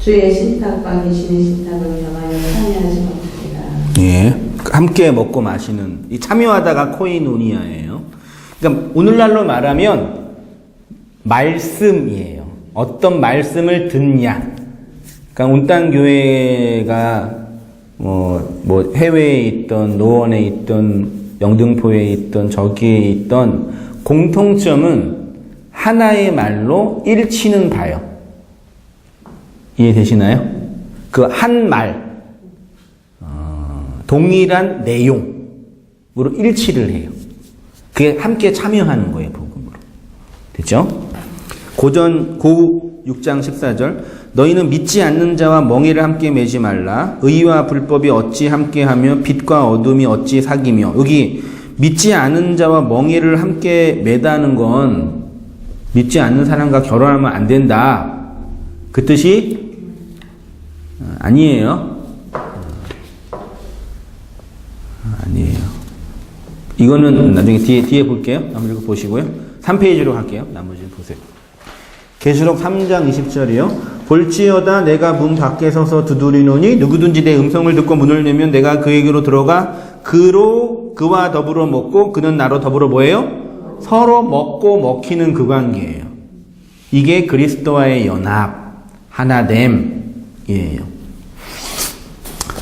주의 신탁과 귀신의 신탁을 겸하여 참여하지 못하리라. 예. 함께 먹고 마시는 이 참여하다가 코이노니아예요. 그러니까 오늘날로 말하면 말씀이에요. 어떤 말씀을 듣냐. 그러니까 온땅 교회가 뭐 해외에 있던 노원에 있던 영등포에 있던 저기에 있던 공통점은 하나의 말로 일치는 바요. 이해되시나요? 그 한 말, 동일한 내용으로 일치를 해요. 그게 함께 참여하는 거예요, 복음으로. 됐죠? 고 6장 14절. 너희는 믿지 않는 자와 멍에를 함께 매지 말라. 의와 불법이 어찌 함께하며 빛과 어둠이 어찌 사귀며. 여기 믿지 않은 자와 멍에를 함께 매다는 건 믿지 않는 사람과 결혼하면 안 된다. 그 뜻이 아니에요. 아니에요. 이거는 나중에 뒤에 볼게요. 한번 읽어보시고요. 3페이지로 갈게요. 나머지는 보세요. 계시록 3장 20절이요. 볼지어다 내가 문 밖에 서서 두드리노니 누구든지 내 음성을 듣고 문을 열면 내가 그에게로 들어가 그와 더불어 먹고 그는 나로 더불어 뭐예요? 서로 먹고 먹히는 그 관계예요. 이게 그리스도와의 연합, 하나됨이에요.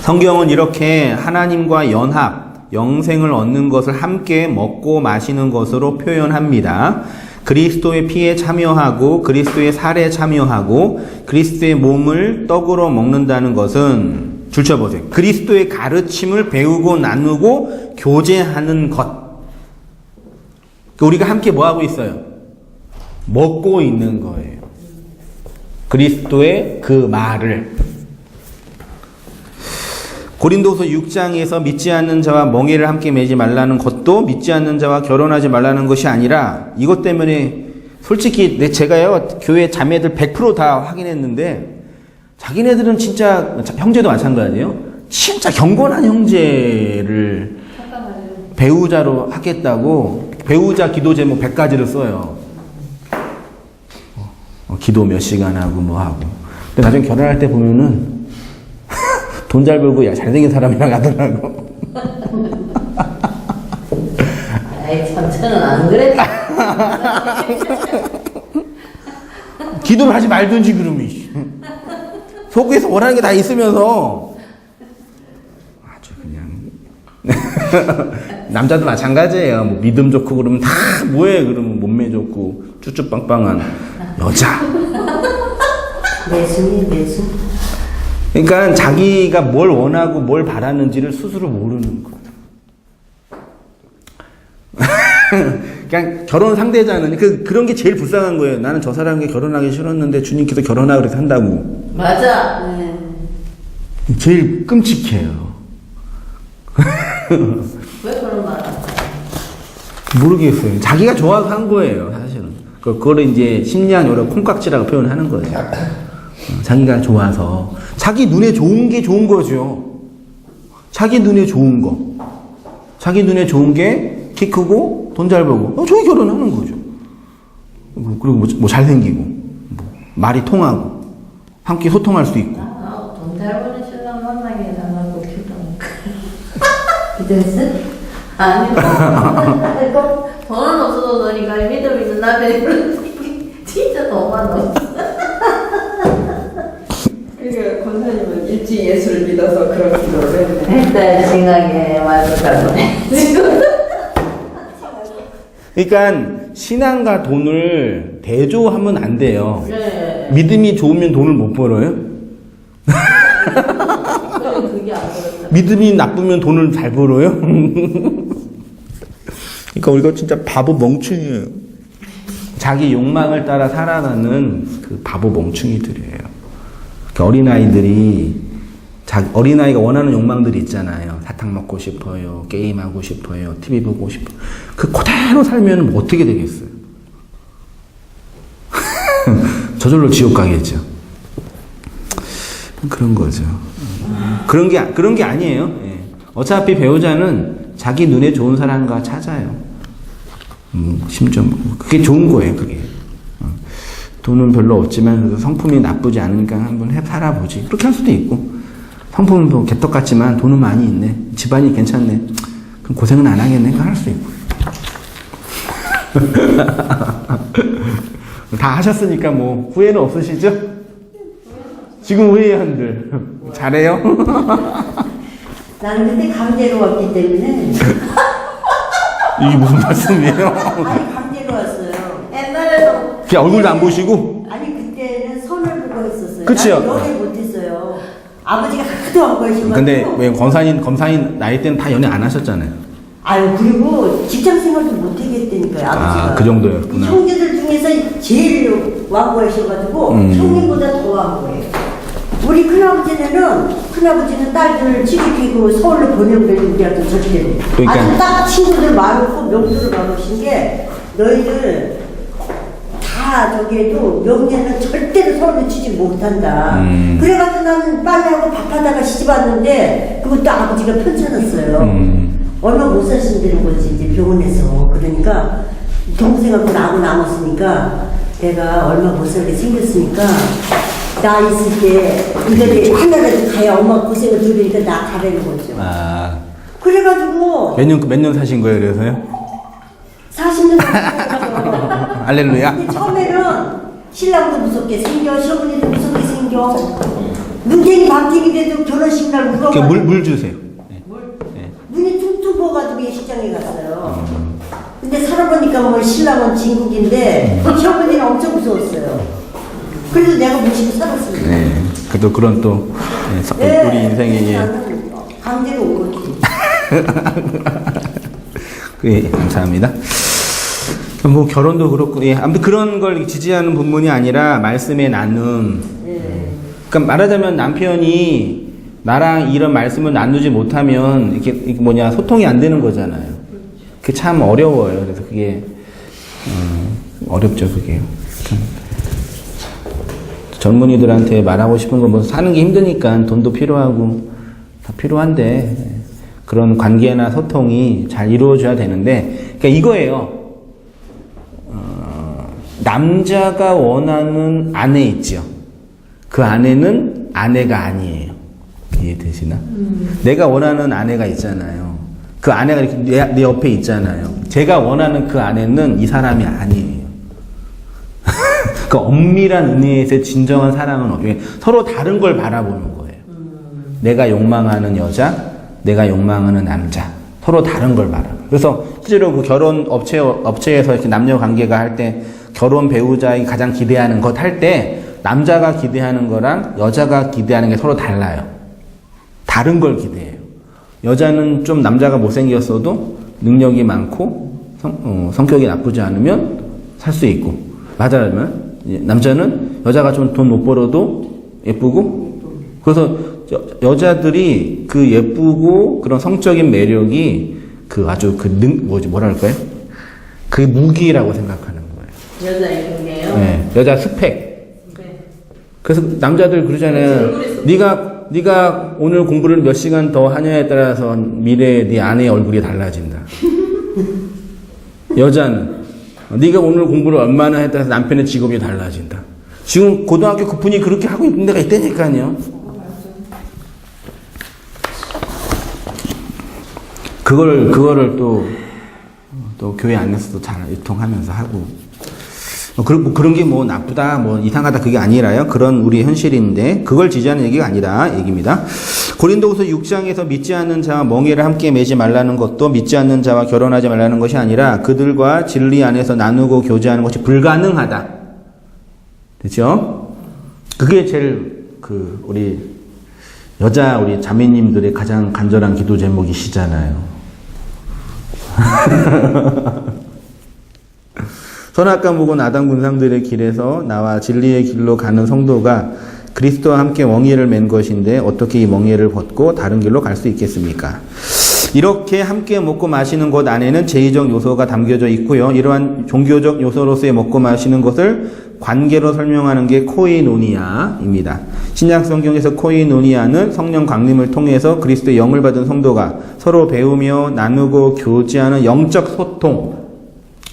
성경은 이렇게 하나님과 연합, 영생을 얻는 것을 함께 먹고 마시는 것으로 표현합니다. 그리스도의 피에 참여하고 그리스도의 살에 참여하고 그리스도의 몸을 떡으로 먹는다는 것은 줄쳐보세요. 그리스도의 가르침을 배우고 나누고 교제하는 것. 우리가 함께 뭐하고 있어요? 먹고 있는 거예요. 그리스도의 그 말을. 고린도서 6장에서 믿지 않는 자와 멍에를 함께 매지 말라는 것도 믿지 않는 자와 결혼하지 말라는 것이 아니라 이것 때문에 솔직히 제가요 교회 자매들 100% 다 확인했는데 자기네들은 진짜 형제도 마찬가지예요. 진짜 경건한 형제를 배우자로 하겠다고 배우자 기도 제목 100가지를 써요. 기도 몇 시간 하고 뭐 하고. 근데 나중에 결혼할 때 보면은 돈 잘 벌고 잘생긴 사람이랑 하더라고. 아이 참 저는 안 그랬다. 기도를 하지 말든지 그러면 속에서 원하는 게 다 있으면서 아주 그냥 남자도 마찬가지예요. 뭐 믿음 좋고 그러면 다 뭐해 그러면 몸매 좋고 쭈쭈빵빵한 여자. 매순. 그러니까 자기가 뭘 원하고 뭘 바라는지를 스스로 모르는 거예요. 그냥 결혼 상대자는 그런 게 제일 불쌍한 거예요. 나는 저 사람과 결혼하기 싫었는데 주님께서 결혼하라 그래서 한다고. 맞아. 제일 끔찍해요. 왜 그런 말? 모르겠어요. 자기가 좋아서 한 거예요, 사실은. 그거를 이제 심리학 여러 콩깍지라고 표현하는 거예요. 자기가 좋아서. 자기 눈에 좋은 게 좋은 거죠. 자기 눈에 좋은 거. 자기 눈에 좋은 게 키 크고 돈 잘 벌고 저기 결혼하는 거죠. 그리고 뭐 잘생기고 뭐 말이 통하고 함께 소통할 수 있고. 돈 잘 버는 신랑 만나게 해달라고 기도. 기도했어? 아니, 돈은 없어도 너니까 믿음 있는 남편이 진짜 돈만 없어. 그러니까 권사님은 일찍 예수를 믿어서 그런 기도를 했네. 했다 생각에 말도 잘 보내. 그러니까 신앙과 돈을 대조하면 안 돼요. 네. 믿음이 좋으면 돈을 못 벌어요? 그게 안 그렇다. 믿음이 나쁘면 돈을 잘 벌어요? 그러니까 우리가 진짜 바보 멍충이에요. 자기 욕망을 따라 살아가는 그 바보 멍충이들이에요. 어린아이가 원하는 욕망들이 있잖아요. 사탕 먹고 싶어요. 게임하고 싶어요. TV 보고 싶어요. 그 그대로 살면 뭐 어떻게 되겠어요? 저절로 지옥 가겠죠. 그런 거죠. 그런 게 아니에요. 예. 어차피 배우자는 자기 눈에 좋은 사람과 찾아요. 심지어 그게 좋은 거예요. 그게. 돈은 별로 없지만 그래도 성품이 나쁘지 않으니까 한번 살아보지. 그렇게 할 수도 있고. 성품은 뭐 개떡 같지만 돈은 많이 있네. 집안이 괜찮네. 그럼 고생은 안 하겠네. 그거 할 수 있고. 다 하셨으니까 뭐 후회는 없으시죠? 지금 후회한들 잘해요? 나는 그때 강제로 왔기 때문에. 이게 무슨 말씀이에요? 아니 강제로 왔어요. 옛날에도 그냥 얼굴도 안 보시고? 아니 그때는 선을 보고 했었어요. 그치요? 나는 연애 못했어요. 아버지가 하도 안 거셔가지고. 근데 왜 검사인 나이 때는 다 연애 안 하셨잖아요. 아유 그리고 직장 생활도 못하게 했다니까요. 아버지가. 그 정도였구나. 형제들 중에서 제일 완고하셔가지고 형님보다 더 완고해요. 우리 큰아버지는 딸들을 취직하고 서울로 보내버리고 우리한테 절대로. 그러니까. 아주 딱 친구들 말없고 명수를 말없인 게 너희들 다 저기에도 명예는 절대로 서울로 취직 못한다. 그래가지고 나는 빨래하고 밥하다가 시집 왔는데 그것도 아버지가 편찮았어요. 얼마 못 사신다는 거지 이제 병원에서. 그러니까 동생하고 나하고 남았으니까 내가 얼마 못 살게 생겼으니까 나 있을 때 이거를 하나라도 가야 엄마 고생을 들으니까 나 가라는 거죠. 아. 그래가지고 몇 년 사신 거예요, 그래서요? 40년 살았죠. 할렐루야. 근데 처음에는 신랑도 무섭게 생겨, 시어머니도 무섭게 생겨. 눈탱이 밤탱이 돼도 결혼식 날 울어가지고 물 주세요. 네. 눈이 퉁퉁 부어가지고 예식장에 갔어요. 근데 살아보니까 뭐 신랑은 진국인데 시어머니는 엄청 무서웠어요. 그래도 내가 모시고 살았습니다. 네. 그래도 그런 또 우리 인생에 나는 강제로 온 거지. 예, 감사합니다. 뭐 결혼도 그렇고, 예, 아무튼 그런 걸 지지하는 부분이 아니라 말씀의 나눔. 그러니까 말하자면 남편이 나랑 이런 말씀을 나누지 못하면 이게 소통이 안 되는 거잖아요. 그게 참 어려워요. 그래서 그게 어렵죠, 그게. 젊은이들한테 말하고 싶은 건 뭐 사는 게 힘드니까 돈도 필요하고 다 필요한데 그런 관계나 소통이 잘 이루어져야 되는데, 그러니까 이거예요. 남자가 원하는 아내 있죠. 그 아내는 아내가 아니에요. 이해되시나? 내가 원하는 아내가 있잖아요. 그 아내가 이렇게 내 옆에 있잖아요. 제가 원하는 그 아내는 이 사람이 아니에요. 그 엄밀한 의미에서의 진정한 사랑은 없어요. 서로 다른 걸 바라보는 거예요. 내가 욕망하는 여자, 내가 욕망하는 남자. 서로 다른 걸 바라봐요. 그래서 실제로 그 결혼 업체에서 이렇게 남녀 관계가 할 때 결혼 배우자가 가장 기대하는 것 할 때 남자가 기대하는 거랑 여자가 기대하는 게 서로 달라요. 다른 걸 기대해요. 여자는 좀 남자가 못생겼어도 능력이 많고 성격이 나쁘지 않으면 살 수 있고, 맞아요. 남자는 여자가 좀 돈 못 벌어도 예쁘고, 그래서 여자들이 그 예쁘고 그런 성적인 매력이 그 아주 뭐랄까요? 그 무기라고 생각하는 거예요. 여자의 경계요? 네, 여자 스펙. 네. 그래서 남자들 그러잖아요. 네가 오늘 공부를 몇 시간 더 하냐에 따라서 미래의 네 아내의 얼굴이 달라진다. 여자는 네가 오늘 공부를 얼마나 했다고 해서 남편의 직업이 달라진다. 지금 고등학교 그분이 그렇게 하고 있는 데가 있다니까요. 그거를 또 교회 안에서도 잘 유통하면서 하고. 그런 게 뭐 나쁘다, 뭐 이상하다 그게 아니라요. 그런 우리 현실인데 그걸 지지하는 얘기가 아니라 얘기입니다. 고린도후서 6장에서 믿지 않는 자와 멍에를 함께 매지 말라는 것도 믿지 않는 자와 결혼하지 말라는 것이 아니라 그들과 진리 안에서 나누고 교제하는 것이 불가능하다. 됐죠? 그게 제일 우리 자매님들의 가장 간절한 기도 제목이시잖아요. 선악과 묵은 아담 군상들의 길에서 나와 진리의 길로 가는 성도가 그리스도와 함께 멍에를 맨 것인데 어떻게 이 멍에를 벗고 다른 길로 갈 수 있겠습니까? 이렇게 함께 먹고 마시는 것 안에는 제의적 요소가 담겨져 있고요. 이러한 종교적 요소로서의 먹고 마시는 것을 관계로 설명하는 게 코이노니아입니다. 신약 성경에서 코이노니아는 성령 강림을 통해서 그리스도의 영을 받은 성도가 서로 배우며 나누고 교제하는 영적 소통.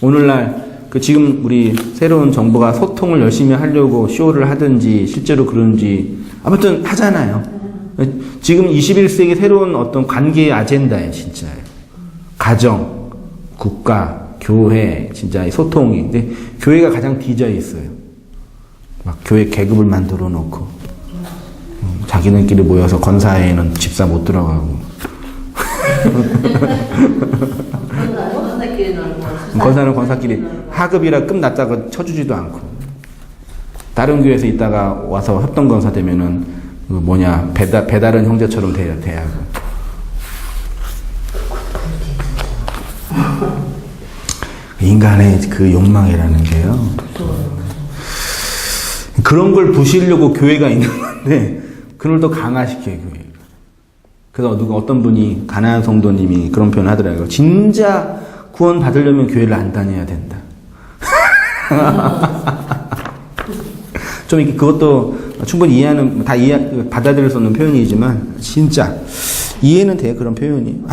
오늘날 지금 우리 새로운 정부가 소통을 열심히 하려고 쇼를 하든지 실제로 그런지 아무튼 하잖아요. 지금 21세기 새로운 어떤 관계의 아젠다예요, 진짜. 가정, 국가, 교회, 진짜 소통이. 근데 교회가 가장 뒤져 있어요. 막 교회 계급을 만들어 놓고 자기네끼리 모여서 건사회에는 집사 못 들어가고. 건사는 건사끼리 하급이라 급 낮다고 쳐주지도 않고, 다른 교회에서 있다가 와서 협동건사 되면은 배달은 형제처럼 돼야 하고. 인간의 그 욕망이라는 게요. 그런 걸 부시려고 교회가 있는 건데 그걸 또 강화시켜요, 교회가. 그래서 어떤 분이 가난한 성도님이 그런 표현을 하더라고요. 진짜 구원 받으려면 교회를 안 다녀야 된다. 좀 이렇게 그것도 충분히 받아들일 수 없는 표현이지만 진짜 이해는 돼요, 그런 표현이.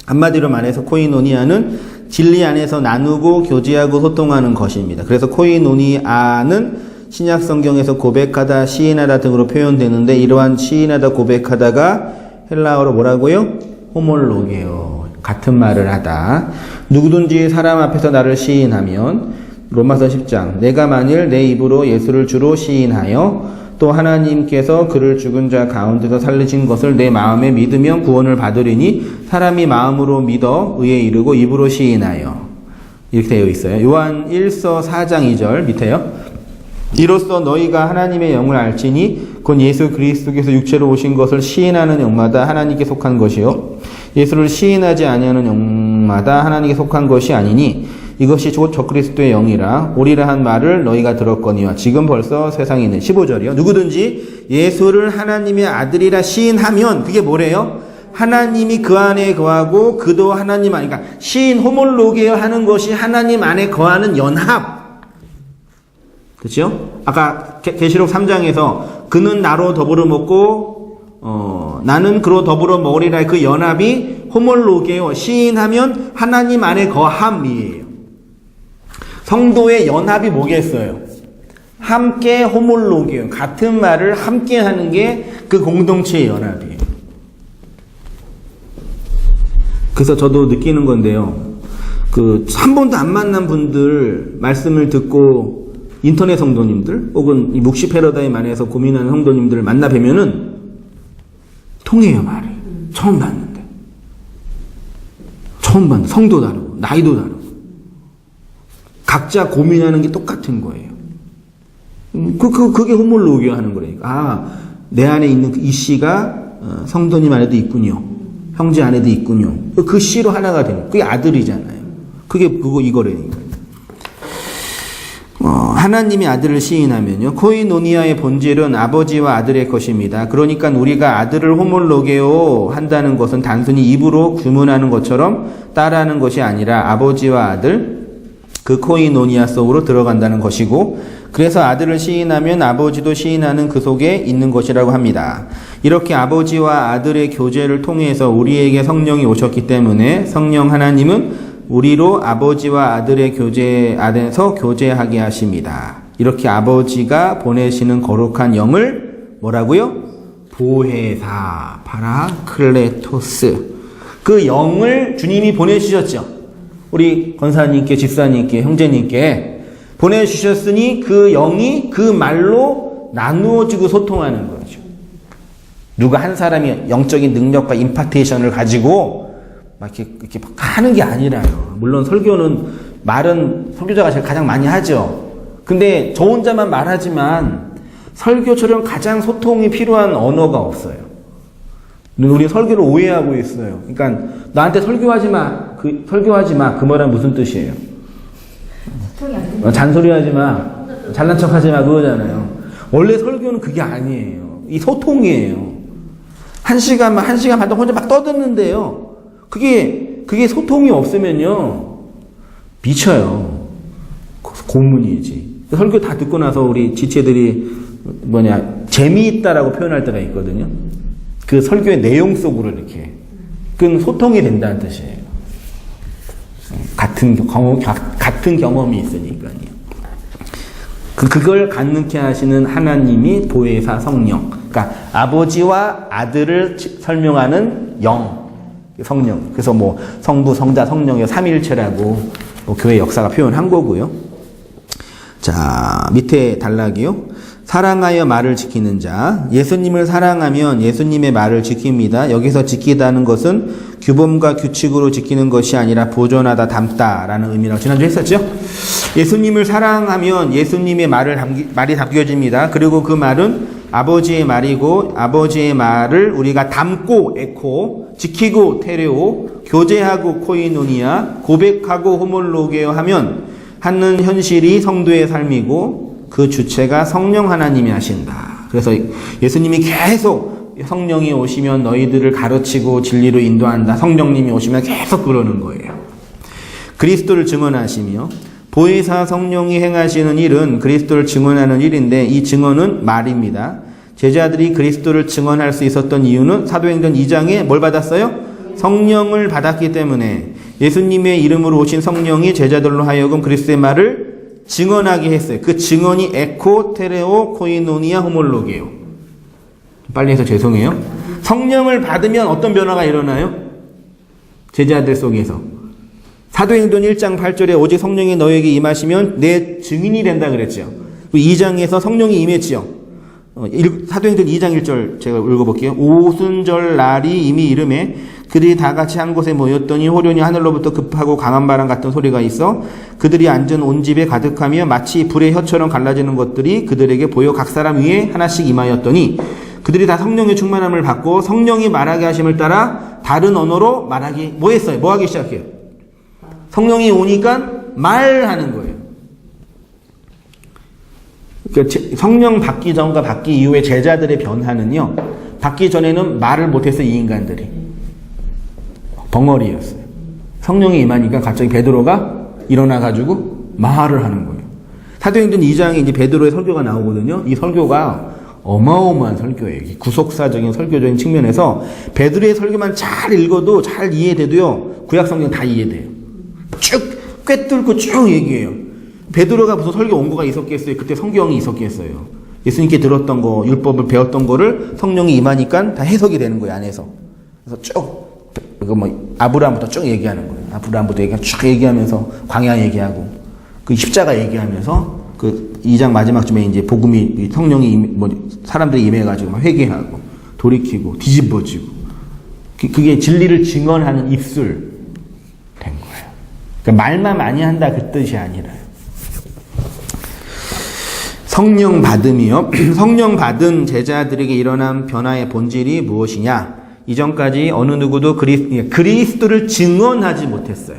한마디로 말해서 코이노니아는 진리 안에서 나누고 교제하고 소통하는 것입니다. 그래서 코이노니아는 신약 성경에서 고백하다, 시인하다 등으로 표현되는데 이러한 시인하다, 고백하다가 헬라어로 뭐라고요? 호몰로게요. 같은 말을 하다. 누구든지 사람 앞에서 나를 시인하면, 로마서 10장, 내가 만일 내 입으로 예수를 주로 시인하여 또 하나님께서 그를 죽은 자 가운데서 살리신 것을 내 마음에 믿으면 구원을 받으리니 사람이 마음으로 믿어 의에 이르고 입으로 시인하여. 이렇게 되어 있어요. 요한 1서 4장 2절 밑에요. 이로써 너희가 하나님의 영을 알지니 곧 예수 그리스도께서 육체로 오신 것을 시인하는 영마다 하나님께 속한 것이요 예수를 시인하지 아니하는 영마다 하나님께 속한 것이 아니니 이것이 곧 적그리스도의 영이라 오리라 한 말을 너희가 들었거니와 지금 벌써 세상에 있는 15절이요. 누구든지 예수를 하나님의 아들이라 시인하면 그게 뭐래요? 하나님이 그 안에 거하고 그도 하나님 안에, 그러니까 시인 호몰로게어 하는 것이 하나님 안에 거하는 연합. 그렇죠? 아까 계시록 3장에서 그는 나로 더불어 먹고 나는 그로 더불어 먹으리라의 그 연합이 호몰로게어, 시인하면 하나님 안에 거함이에요. 성도의 연합이 뭐겠어요? 함께 호몰로게어, 같은 말을 함께 하는 게 그 공동체의 연합이에요. 그래서 저도 느끼는 건데요. 한 번도 안 만난 분들 말씀을 듣고 인터넷 성도님들 혹은 이 묵시 패러다임 안에서 고민하는 성도님들을 만나 뵈면은 통해요, 말이. 처음 봤는데. 성도 다르고, 나이도 다르고. 각자 고민하는 게 똑같은 거예요. 그게 호몰로기어 하는 거라니까. 내 안에 있는 이 씨가 성도님 안에도 있군요. 형제 안에도 있군요. 그 씨로 하나가 되는, 그게 아들이잖아요. 이거라니까. 하나님이 아들을 시인하면요. 코이노니아의 본질은 아버지와 아들의 것입니다. 그러니까 우리가 아들을 호몰로게오 한다는 것은 단순히 입으로 규문하는 것처럼 따라하는 것이 아니라 아버지와 아들, 그 코이노니아 속으로 들어간다는 것이고, 그래서 아들을 시인하면 아버지도 시인하는 그 속에 있는 것이라고 합니다. 이렇게 아버지와 아들의 교제를 통해서 우리에게 성령이 오셨기 때문에 성령 하나님은 우리로 아버지와 아들의 교제 안에서 교제하게 하십니다. 이렇게 아버지가 보내시는 거룩한 영을 뭐라고요? 보혜사, 파라클레토스. 그 영을 주님이 보내주셨죠. 우리 권사님께, 집사님께, 형제님께 보내주셨으니 그 영이 그 말로 나누어지고 소통하는 거죠. 누가 한 사람이 영적인 능력과 임파테이션을 가지고 막 이렇게 하는 게 아니라요. 물론 설교는 말은 설교자가 가장 많이 하죠. 근데 저 혼자만 말하지만 설교처럼 가장 소통이 필요한 언어가 없어요. 우리 설교를 오해하고 있어요. 그러니까 나한테 설교하지 마. 그 말은 무슨 뜻이에요? 잔소리하지 마. 잘난 척하지 마. 그거잖아요. 원래 설교는 그게 아니에요. 이 소통이에요. 한 시간 반 동안 혼자 막 떠드는데요. 그게 소통이 없으면요, 미쳐요. 고문이지. 설교 다 듣고 나서 우리 지체들이 재미있다라고 표현할 때가 있거든요. 그 설교의 내용 속으로 이렇게. 그건 소통이 된다는 뜻이에요. 같은 경험이 있으니까요. 그걸 갖게 하시는 하나님이 보혜사 성령. 그러니까 아버지와 아들을 설명하는 영. 성령. 그래서 성부, 성자, 성령의 삼일체라고 교회 역사가 표현한 거고요. 자, 밑에 단락이요. 사랑하여 말을 지키는 자. 예수님을 사랑하면 예수님의 말을 지킵니다. 여기서 지키다는 것은 규범과 규칙으로 지키는 것이 아니라 보존하다, 담다라는 의미라고 지난주에 했었죠. 예수님을 사랑하면 예수님의 말이 담겨집니다. 그리고 그 말은 아버지의 말이고 아버지의 말을 우리가 담고 에코, 지키고 테레오, 교제하고 코이노니아, 고백하고 호몰로게오 하는 현실이 성도의 삶이고 그 주체가 성령 하나님이 하신다. 그래서 예수님이 계속 성령이 오시면 너희들을 가르치고 진리로 인도한다. 성령님이 오시면 계속 그러는 거예요. 그리스도를 증언하시며 보혜사 성령이 행하시는 일은 그리스도를 증언하는 일인데 이 증언은 말입니다. 제자들이 그리스도를 증언할 수 있었던 이유는 사도행전 2장에 뭘 받았어요? 성령을 받았기 때문에 예수님의 이름으로 오신 성령이 제자들로 하여금 그리스도의 말을 증언하게 했어요. 그 증언이 에코, 테레오, 코이노니아, 호몰로게요. 빨리 해서 죄송해요. 성령을 받으면 어떤 변화가 일어나요? 제자들 속에서. 사도행전 1장 8절에 오직 성령이 너에게 임하시면 내 증인이 된다 그랬죠. 2장에서 성령이 임했지요. 사도행전 2장 1절 제가 읽어볼게요. 오순절 날이 이미 이름에 그들이 다 같이 한 곳에 모였더니 호련히 하늘로부터 급하고 강한 바람 같은 소리가 있어 그들이 앉은 온 집에 가득하며 마치 불의 혀처럼 갈라지는 것들이 그들에게 보여 각 사람 위에 하나씩 임하였더니 그들이 다 성령의 충만함을 받고 성령이 말하게 하심을 따라 다른 언어로 말하기 뭐 하기 시작해요? 성령이 오니까 말하는 거예요. 그러니까 성령 받기 전과 받기 이후에 제자들의 변화는요. 받기 전에는 말을 못했어요. 이 인간들이. 벙어리였어요. 성령이 임하니까 갑자기 베드로가 일어나가지고 말을 하는 거예요. 사도행전 2장에 이제 베드로의 설교가 나오거든요. 이 설교가 어마어마한 설교예요. 구속사적인 설교적인 측면에서 베드로의 설교만 잘 읽어도 잘 이해돼도요. 구약성경 다 이해돼요. 쭉 꿰뚫고 쭉 얘기해요. 베드로가 무슨 설교 원고가 있었겠어요? 그때 성경이 있었겠어요? 예수님께 들었던 거, 율법을 배웠던 거를 성령이 임하니까 다 해석이 되는 거예요, 안에서. 그래서 쭉 그 뭐 아브라함부터 쭉 얘기하는 거예요. 아브라함부터 쭉 얘기하면서 광야 얘기하고 그 십자가 얘기하면서 그 2장 마지막쯤에 이제 복음이 성령이 뭐 사람들이 임해가지고 막 회개하고 돌이키고 뒤집어지고 그게 진리를 증언하는 입술 된 거예요. 그러니까 말만 많이 한다 그 뜻이 아니라요. 성령 받음이요. 성령 받은 제자들에게 일어난 변화의 본질이 무엇이냐? 이전까지 어느 누구도 그리스도를 증언하지 못했어요.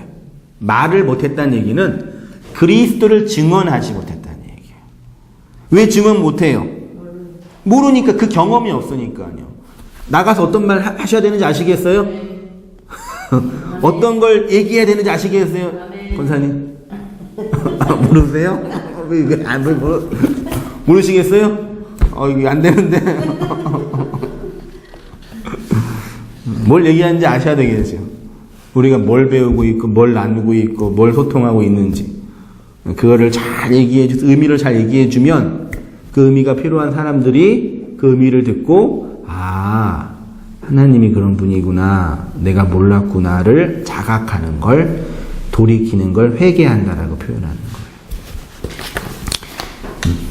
말을 못했다는 얘기는 그리스도를 증언하지 못했다는 얘기예요. 왜 증언 못해요? 모르니까, 그 경험이 없으니까요. 나가서 어떤 말 하셔야 되는지 아시겠어요? 어떤 걸 얘기해야 되는지 아시겠어요? 권사님? 모르세요? 모르시겠어요? 이게 안 되는데. 뭘 얘기하는지 아셔야 되겠죠. 우리가 뭘 배우고 있고, 뭘 나누고 있고, 뭘 소통하고 있는지. 그거를 잘 의미를 잘 얘기해주면 그 의미가 필요한 사람들이 그 의미를 듣고, 아, 하나님이 그런 분이구나, 내가 몰랐구나를 자각하는 걸, 돌이키는 걸 회개한다라고 표현하는 거예요.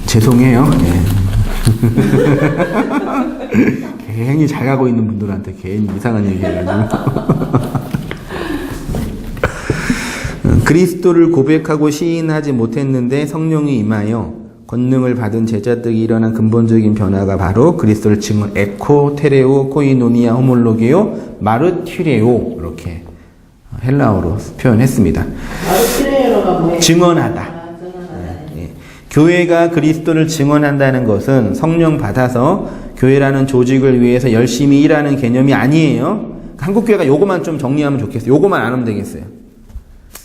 죄송해요. 네. 괜히 잘 가고 있는 분들한테 괜히 이상한 얘기 해가지고. 그리스도를 고백하고 시인하지 못했는데 성령이 임하여 권능을 받은 제자들이 일어난 근본적인 변화가 바로 그리스도를 증언, 에코, 테레오, 코이노니아, 호몰로게오, 마르티레오, 이렇게 헬라어로 표현했습니다. 마르티레오가 뭐예요? 증언하다. 교회가 그리스도를 증언한다는 것은 성령 받아서 교회라는 조직을 위해서 열심히 일하는 개념이 아니에요. 한국교회가 요거만 좀 정리하면 좋겠어요. 요거만 안 하면 되겠어요.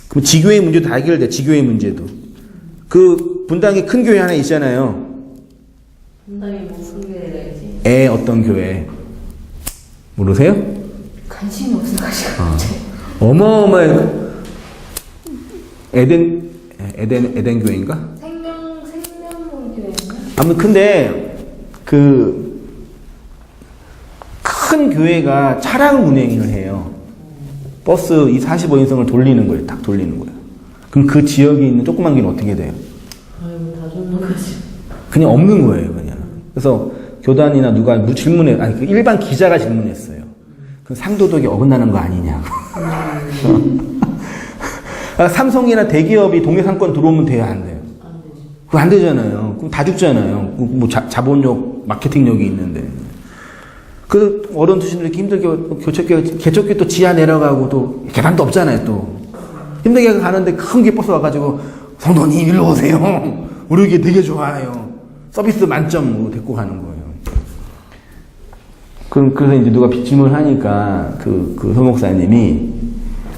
그럼 지교회 문제도 다 해결돼. 지교회 문제도. 그 분당에 큰 교회 하나 있잖아요. 분당에 무슨 교회가 있지? 어떤 교회 모르세요? 관심이 없어가지고. 어마어마해. 에덴 교회인가? 생명물 교회인가? 아무튼 근데 큰 교회가 차량 운행을 해요. 버스 이 45인승을 돌리는 거예요. 딱 돌리는 거예요. 그럼 그 지역에 있는 조그만 길은 어떻게 돼요? 아이고, 다 줬는 거지. 그냥 없는 거예요, 그냥. 그래서 교단이나 누가 그 일반 기자가 질문했어요. 그 상도덕이 어긋나는 거 아니냐고. 삼성이나 대기업이 동해 상권 들어오면 돼야 안 돼요? 안 되지. 그거 안 되잖아요. 그럼 다 죽잖아요. 뭐 자본력, 마케팅력이 있는데. 그 어려운 투신들이 이렇게 힘들게 개척교 또 지하 내려가고 또 계단도 없잖아요, 또. 힘들게 가는데 큰 게 버스 와가지고 성도님 일로 오세요. 우리 여기 되게 좋아요. 서비스 만점으로 데리고 가는 거예요. 그래서 이제 누가 질문하니까 그 소목사님이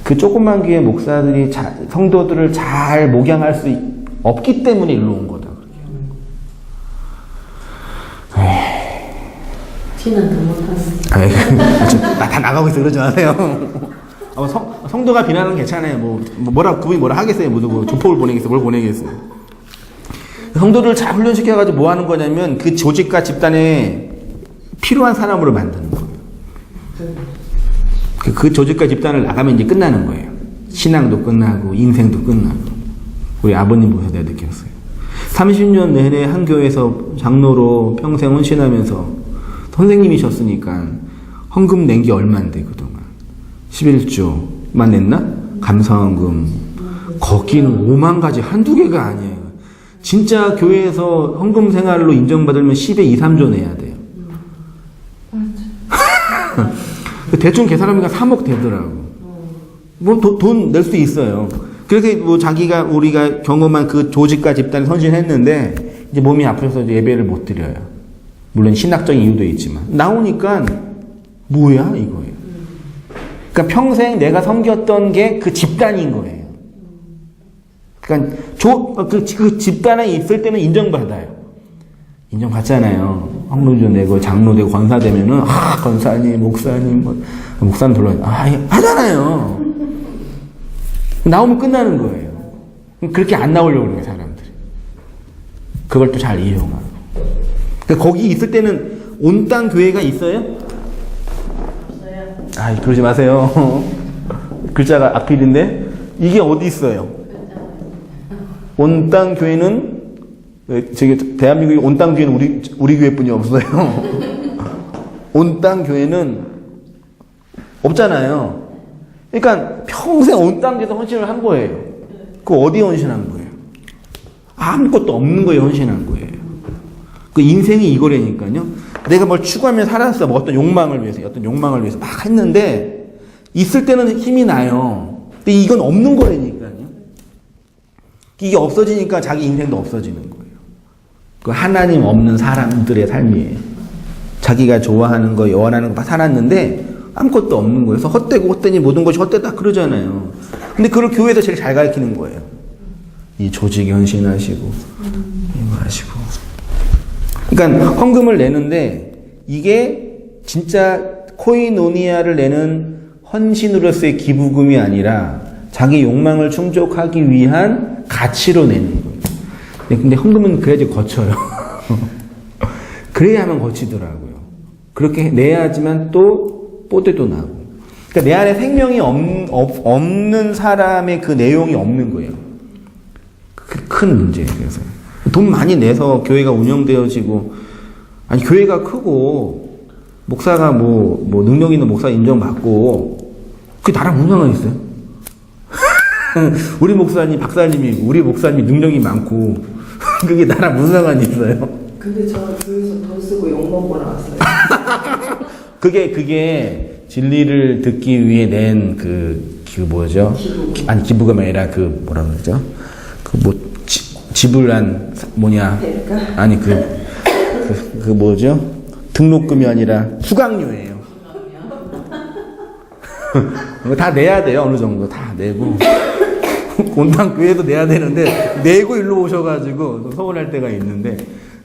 그 조그만 교회 목사들이 성도들을 잘 목양할 수 없기 때문에 일로 온 거다. 티는 더 못하는. 다 나가고 있어 그러지 마세요. 성도가 비난은 괜찮아요. 그분이 뭐라 하겠어요. 뭐 조폭을 보내겠어요. 뭘 보내겠어요. 성도들을 잘 훈련시켜가지고 뭐 하는 거냐면 그 조직과 집단에 필요한 사람으로 만드는 거예요. 그 조직과 집단을 나가면 이제 끝나는 거예요. 신앙도 끝나고 인생도 끝나고. 우리 아버님 보셔서 내가 느꼈어요. 30년 내내 한 교회에서 장로로 평생 헌신하면서 선생님이셨으니까 헌금 낸 게 얼만데 그동안 11조만 냈나? 감사헌금 거기는 5만 가지 한두 개가 아니에요. 진짜 교회에서 헌금 생활로 인정받으면 10에 2, 3조 내야 돼요. 대충 계산하면 3억 되더라고. 돈 낼 수 있어요. 그래서 우리가 경험한 그 조직과 집단이 선신했는데 이제 몸이 아프셔서 이제 예배를 못 드려요. 물론 신학적인 이유도 있지만 나오니까 뭐야 이거예요. 그러니까 평생 내가 섬겼던 게 그 집단인 거예요. 그러니까 그 집단에 있을 때는 인정받아요. 인정받잖아요. 헌금도 내고 장로 되고 권사 되면은 권사님, 목사님, 목사님 불러요. 하잖아요. 나오면 끝나는 거예요. 그렇게 안 나오려고 그래요 사람들이. 그걸 또 잘 이용하고. 그러니까 거기 있을 때는 온 땅 교회가 있어요? 그러지 마세요. 글자가 악필인데 이게 어디 있어요? 온 땅 교회는 저기 대한민국의 온 땅 교회는 우리 교회뿐이 없어요. 온 땅 교회는 없잖아요. 그러니까 평생 온 땅 교회에서 헌신을 한 거예요. 그 어디에 헌신한 거예요? 아무것도 없는 거에 헌신한 거예요. 그 인생이 이거라니까요. 내가 뭘 추구하며 살았어. 뭐 어떤 욕망을 위해서 막 했는데 있을 때는 힘이 나요. 근데 이건 없는 거라니까요. 이게 없어지니까 자기 인생도 없어지는 거예요. 그 하나님 없는 사람들의 삶이에요. 자기가 좋아하는 거, 원하는 거 다 살았는데 아무것도 없는 거예요. 그래서 헛되니 모든 것이 헛되다 그러잖아요. 근데 그걸 교회에서 제일 잘 가르치는 거예요. 이 조직에 헌신하시고 이거 하시고. 그러니까 헌금을 내는데 이게 진짜 코이노니아를 내는 헌신으로서의 기부금이 아니라 자기 욕망을 충족하기 위한 가치로 내는 거예요. 근데 헌금은 그래야지 거쳐요. 그래야만 거치더라고요. 그렇게 내야지만 또 뽀대도 나고. 그러니까 내 안에 생명이 없는 사람의 그 내용이 없는 거예요. 큰 문제예요. 그래서 돈 많이 내서 교회가 운영되어지고, 아니 교회가 크고 목사가 뭐 능력 있는 목사 인정받고 그게 나랑 무슨 상관이 있어요? 우리 목사님 박사님이고 우리 목사님이 능력이 많고 그게 나랑 무슨 상관이 있어요? 근데 저 교회에서 돈 쓰고 욕먹고 나왔어요. 그게 진리를 듣기 위해 낸 그 뭐죠? 아니 기부금이 아니라 그 뭐라 그러죠? 그 뭐 지불한 뭐냐? 아니 그 뭐죠? 등록금이 아니라 수강료예요. 이거 다 내야 돼요. 어느 정도 다 내고. 온당 교회도 내야 되는데 내고 일로 오셔가지고 서운할 때가 있는데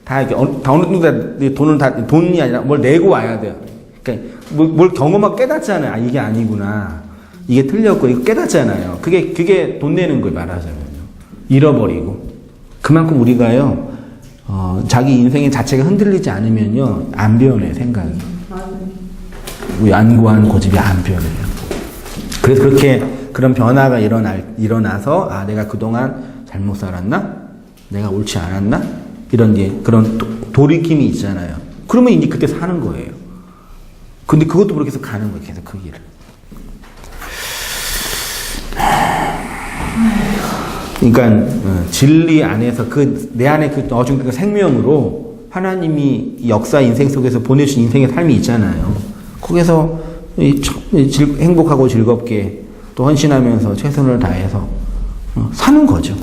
다 이렇게 다 어느 정도 돈은 다 돈이 아니라 뭘 내고 와야 돼요. 그러니까 뭘 경험하고 깨닫잖아요. 아 이게 아니구나. 이게 틀렸고 이거 깨닫잖아요. 그게 돈 내는 거예요. 말하자면요. 잃어버리고 그만큼 우리가요. 자기 인생의 자체가 흔들리지 않으면요 안 변해 생각이. 안고한 고집이 안 변해요. 그래서 그런 변화가 일어나서 아 내가 그동안 잘못 살았나? 내가 옳지 않았나? 그런 돌이킴이 있잖아요. 그러면 이제 그때 사는 거예요. 근데 그것도 그렇게 해서 가는 거예요. 계속 그 길을. 그러니까 진리 안에서 내 안에 그 어중된 생명으로 하나님이 역사 인생 속에서 보내주신 인생의 삶이 있잖아요. 거기서 행복하고 즐겁게 또 헌신하면서 최선을 다해서 사는 거죠.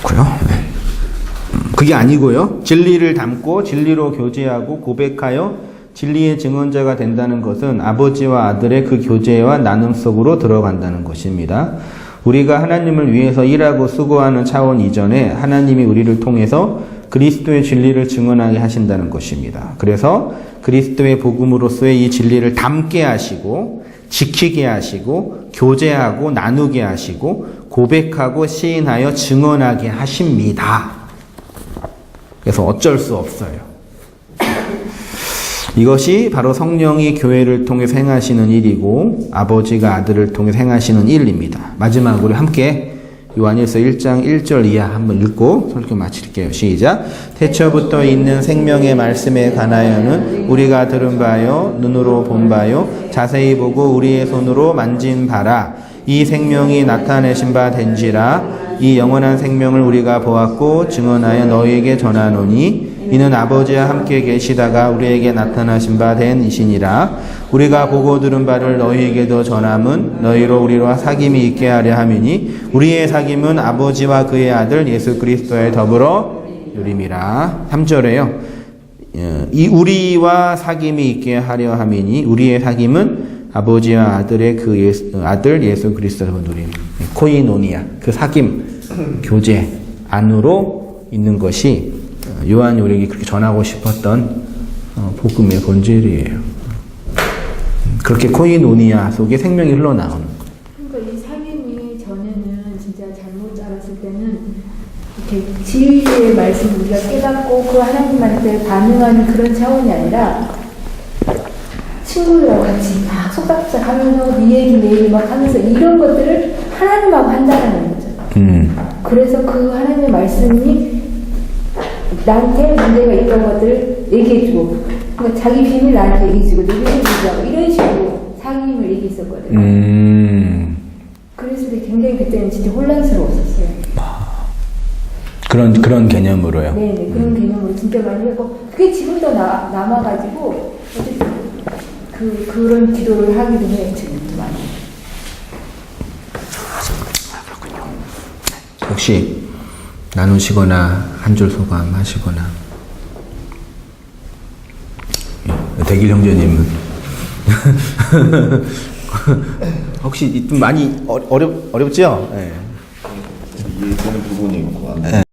그렇고요. 네. 그게 아니고요. 진리를 담고 진리로 교제하고 고백하여 진리의 증언자가 된다는 것은 아버지와 아들의 그 교제와 나눔 속으로 들어간다는 것입니다. 우리가 하나님을 위해서 일하고 수고하는 차원 이전에 하나님이 우리를 통해서 그리스도의 진리를 증언하게 하신다는 것입니다. 그래서 그리스도의 복음으로서의 이 진리를 담게 하시고 지키게 하시고 교제하고 나누게 하시고 고백하고 시인하여 증언하게 하십니다. 그래서 어쩔 수 없어요. 이것이 바로 성령이 교회를 통해서 행하시는 일이고 아버지가 아들을 통해서 행하시는 일입니다. 마지막으로 함께 요한일서 1장 1절 이하 한번 읽고 설교 마칠게요. 시작. 태초부터 있는 생명의 말씀에 관하여는 우리가 들은 바요 눈으로 본 바요 자세히 보고 우리의 손으로 만진 바라. 이 생명이 나타내신 바 된지라. 이 영원한 생명을 우리가 보았고 증언하여 너희에게 전하노니 이는 아버지와 함께 계시다가 우리에게 나타나신 바 된 이시니라. 우리가 보고 들은 바를 너희에게도 전함은 너희로 우리와 사귐이 있게 하려 함이니 우리의 사귐은 아버지와 그의 아들 예수 그리스도에 더불어 누림이라. 3절에요. 이 우리와 사귐이 있게 하려 함이니 우리의 사귐은 아버지와 아들의 그 아들 예수 그리스도에 누림. 코이노니아 그 사귐 교제 안으로 있는 것이 요한이 우리에게 그렇게 전하고 싶었던 복음의 본질이에요. 그렇게 코이노니아 속에 생명이 흘러나오는 거예요. 그러니까 이 사귐이 전에는 진짜 잘못 알았을 때는 이렇게 진리의 말씀 우리가 깨닫고 그 하나님한테 반응하는 그런 차원이 아니라 친구들하고 같이 막 속닥속닥 하면서 네 얘기 내 얘기 막 하면서 이런 것들을 하나님하고 한다는 거죠. 그래서 그 하나님의 말씀이 나한테 문제가 있던 것들을 얘기해주고, 그러니까 자기 비밀 나한테 얘기해주고, 내 비밀 얘기하고, 이런 식으로 상임을 얘기했었거든요. 그랬을 때 굉장히 그때는 진짜 혼란스러웠었어요. 그런 개념으로요. 네네, 그런 개념으로 진짜 많이 했고, 그게 지금도 남아가지고, 어쨌든 그런 기도를 하기도 해요, 지금도 많이. 혹시 나누시거나 한 줄 소감 하시거나. 대길 형제님은 혹시 좀 많이 어렵지요? 네. 이해되는 부분이 있고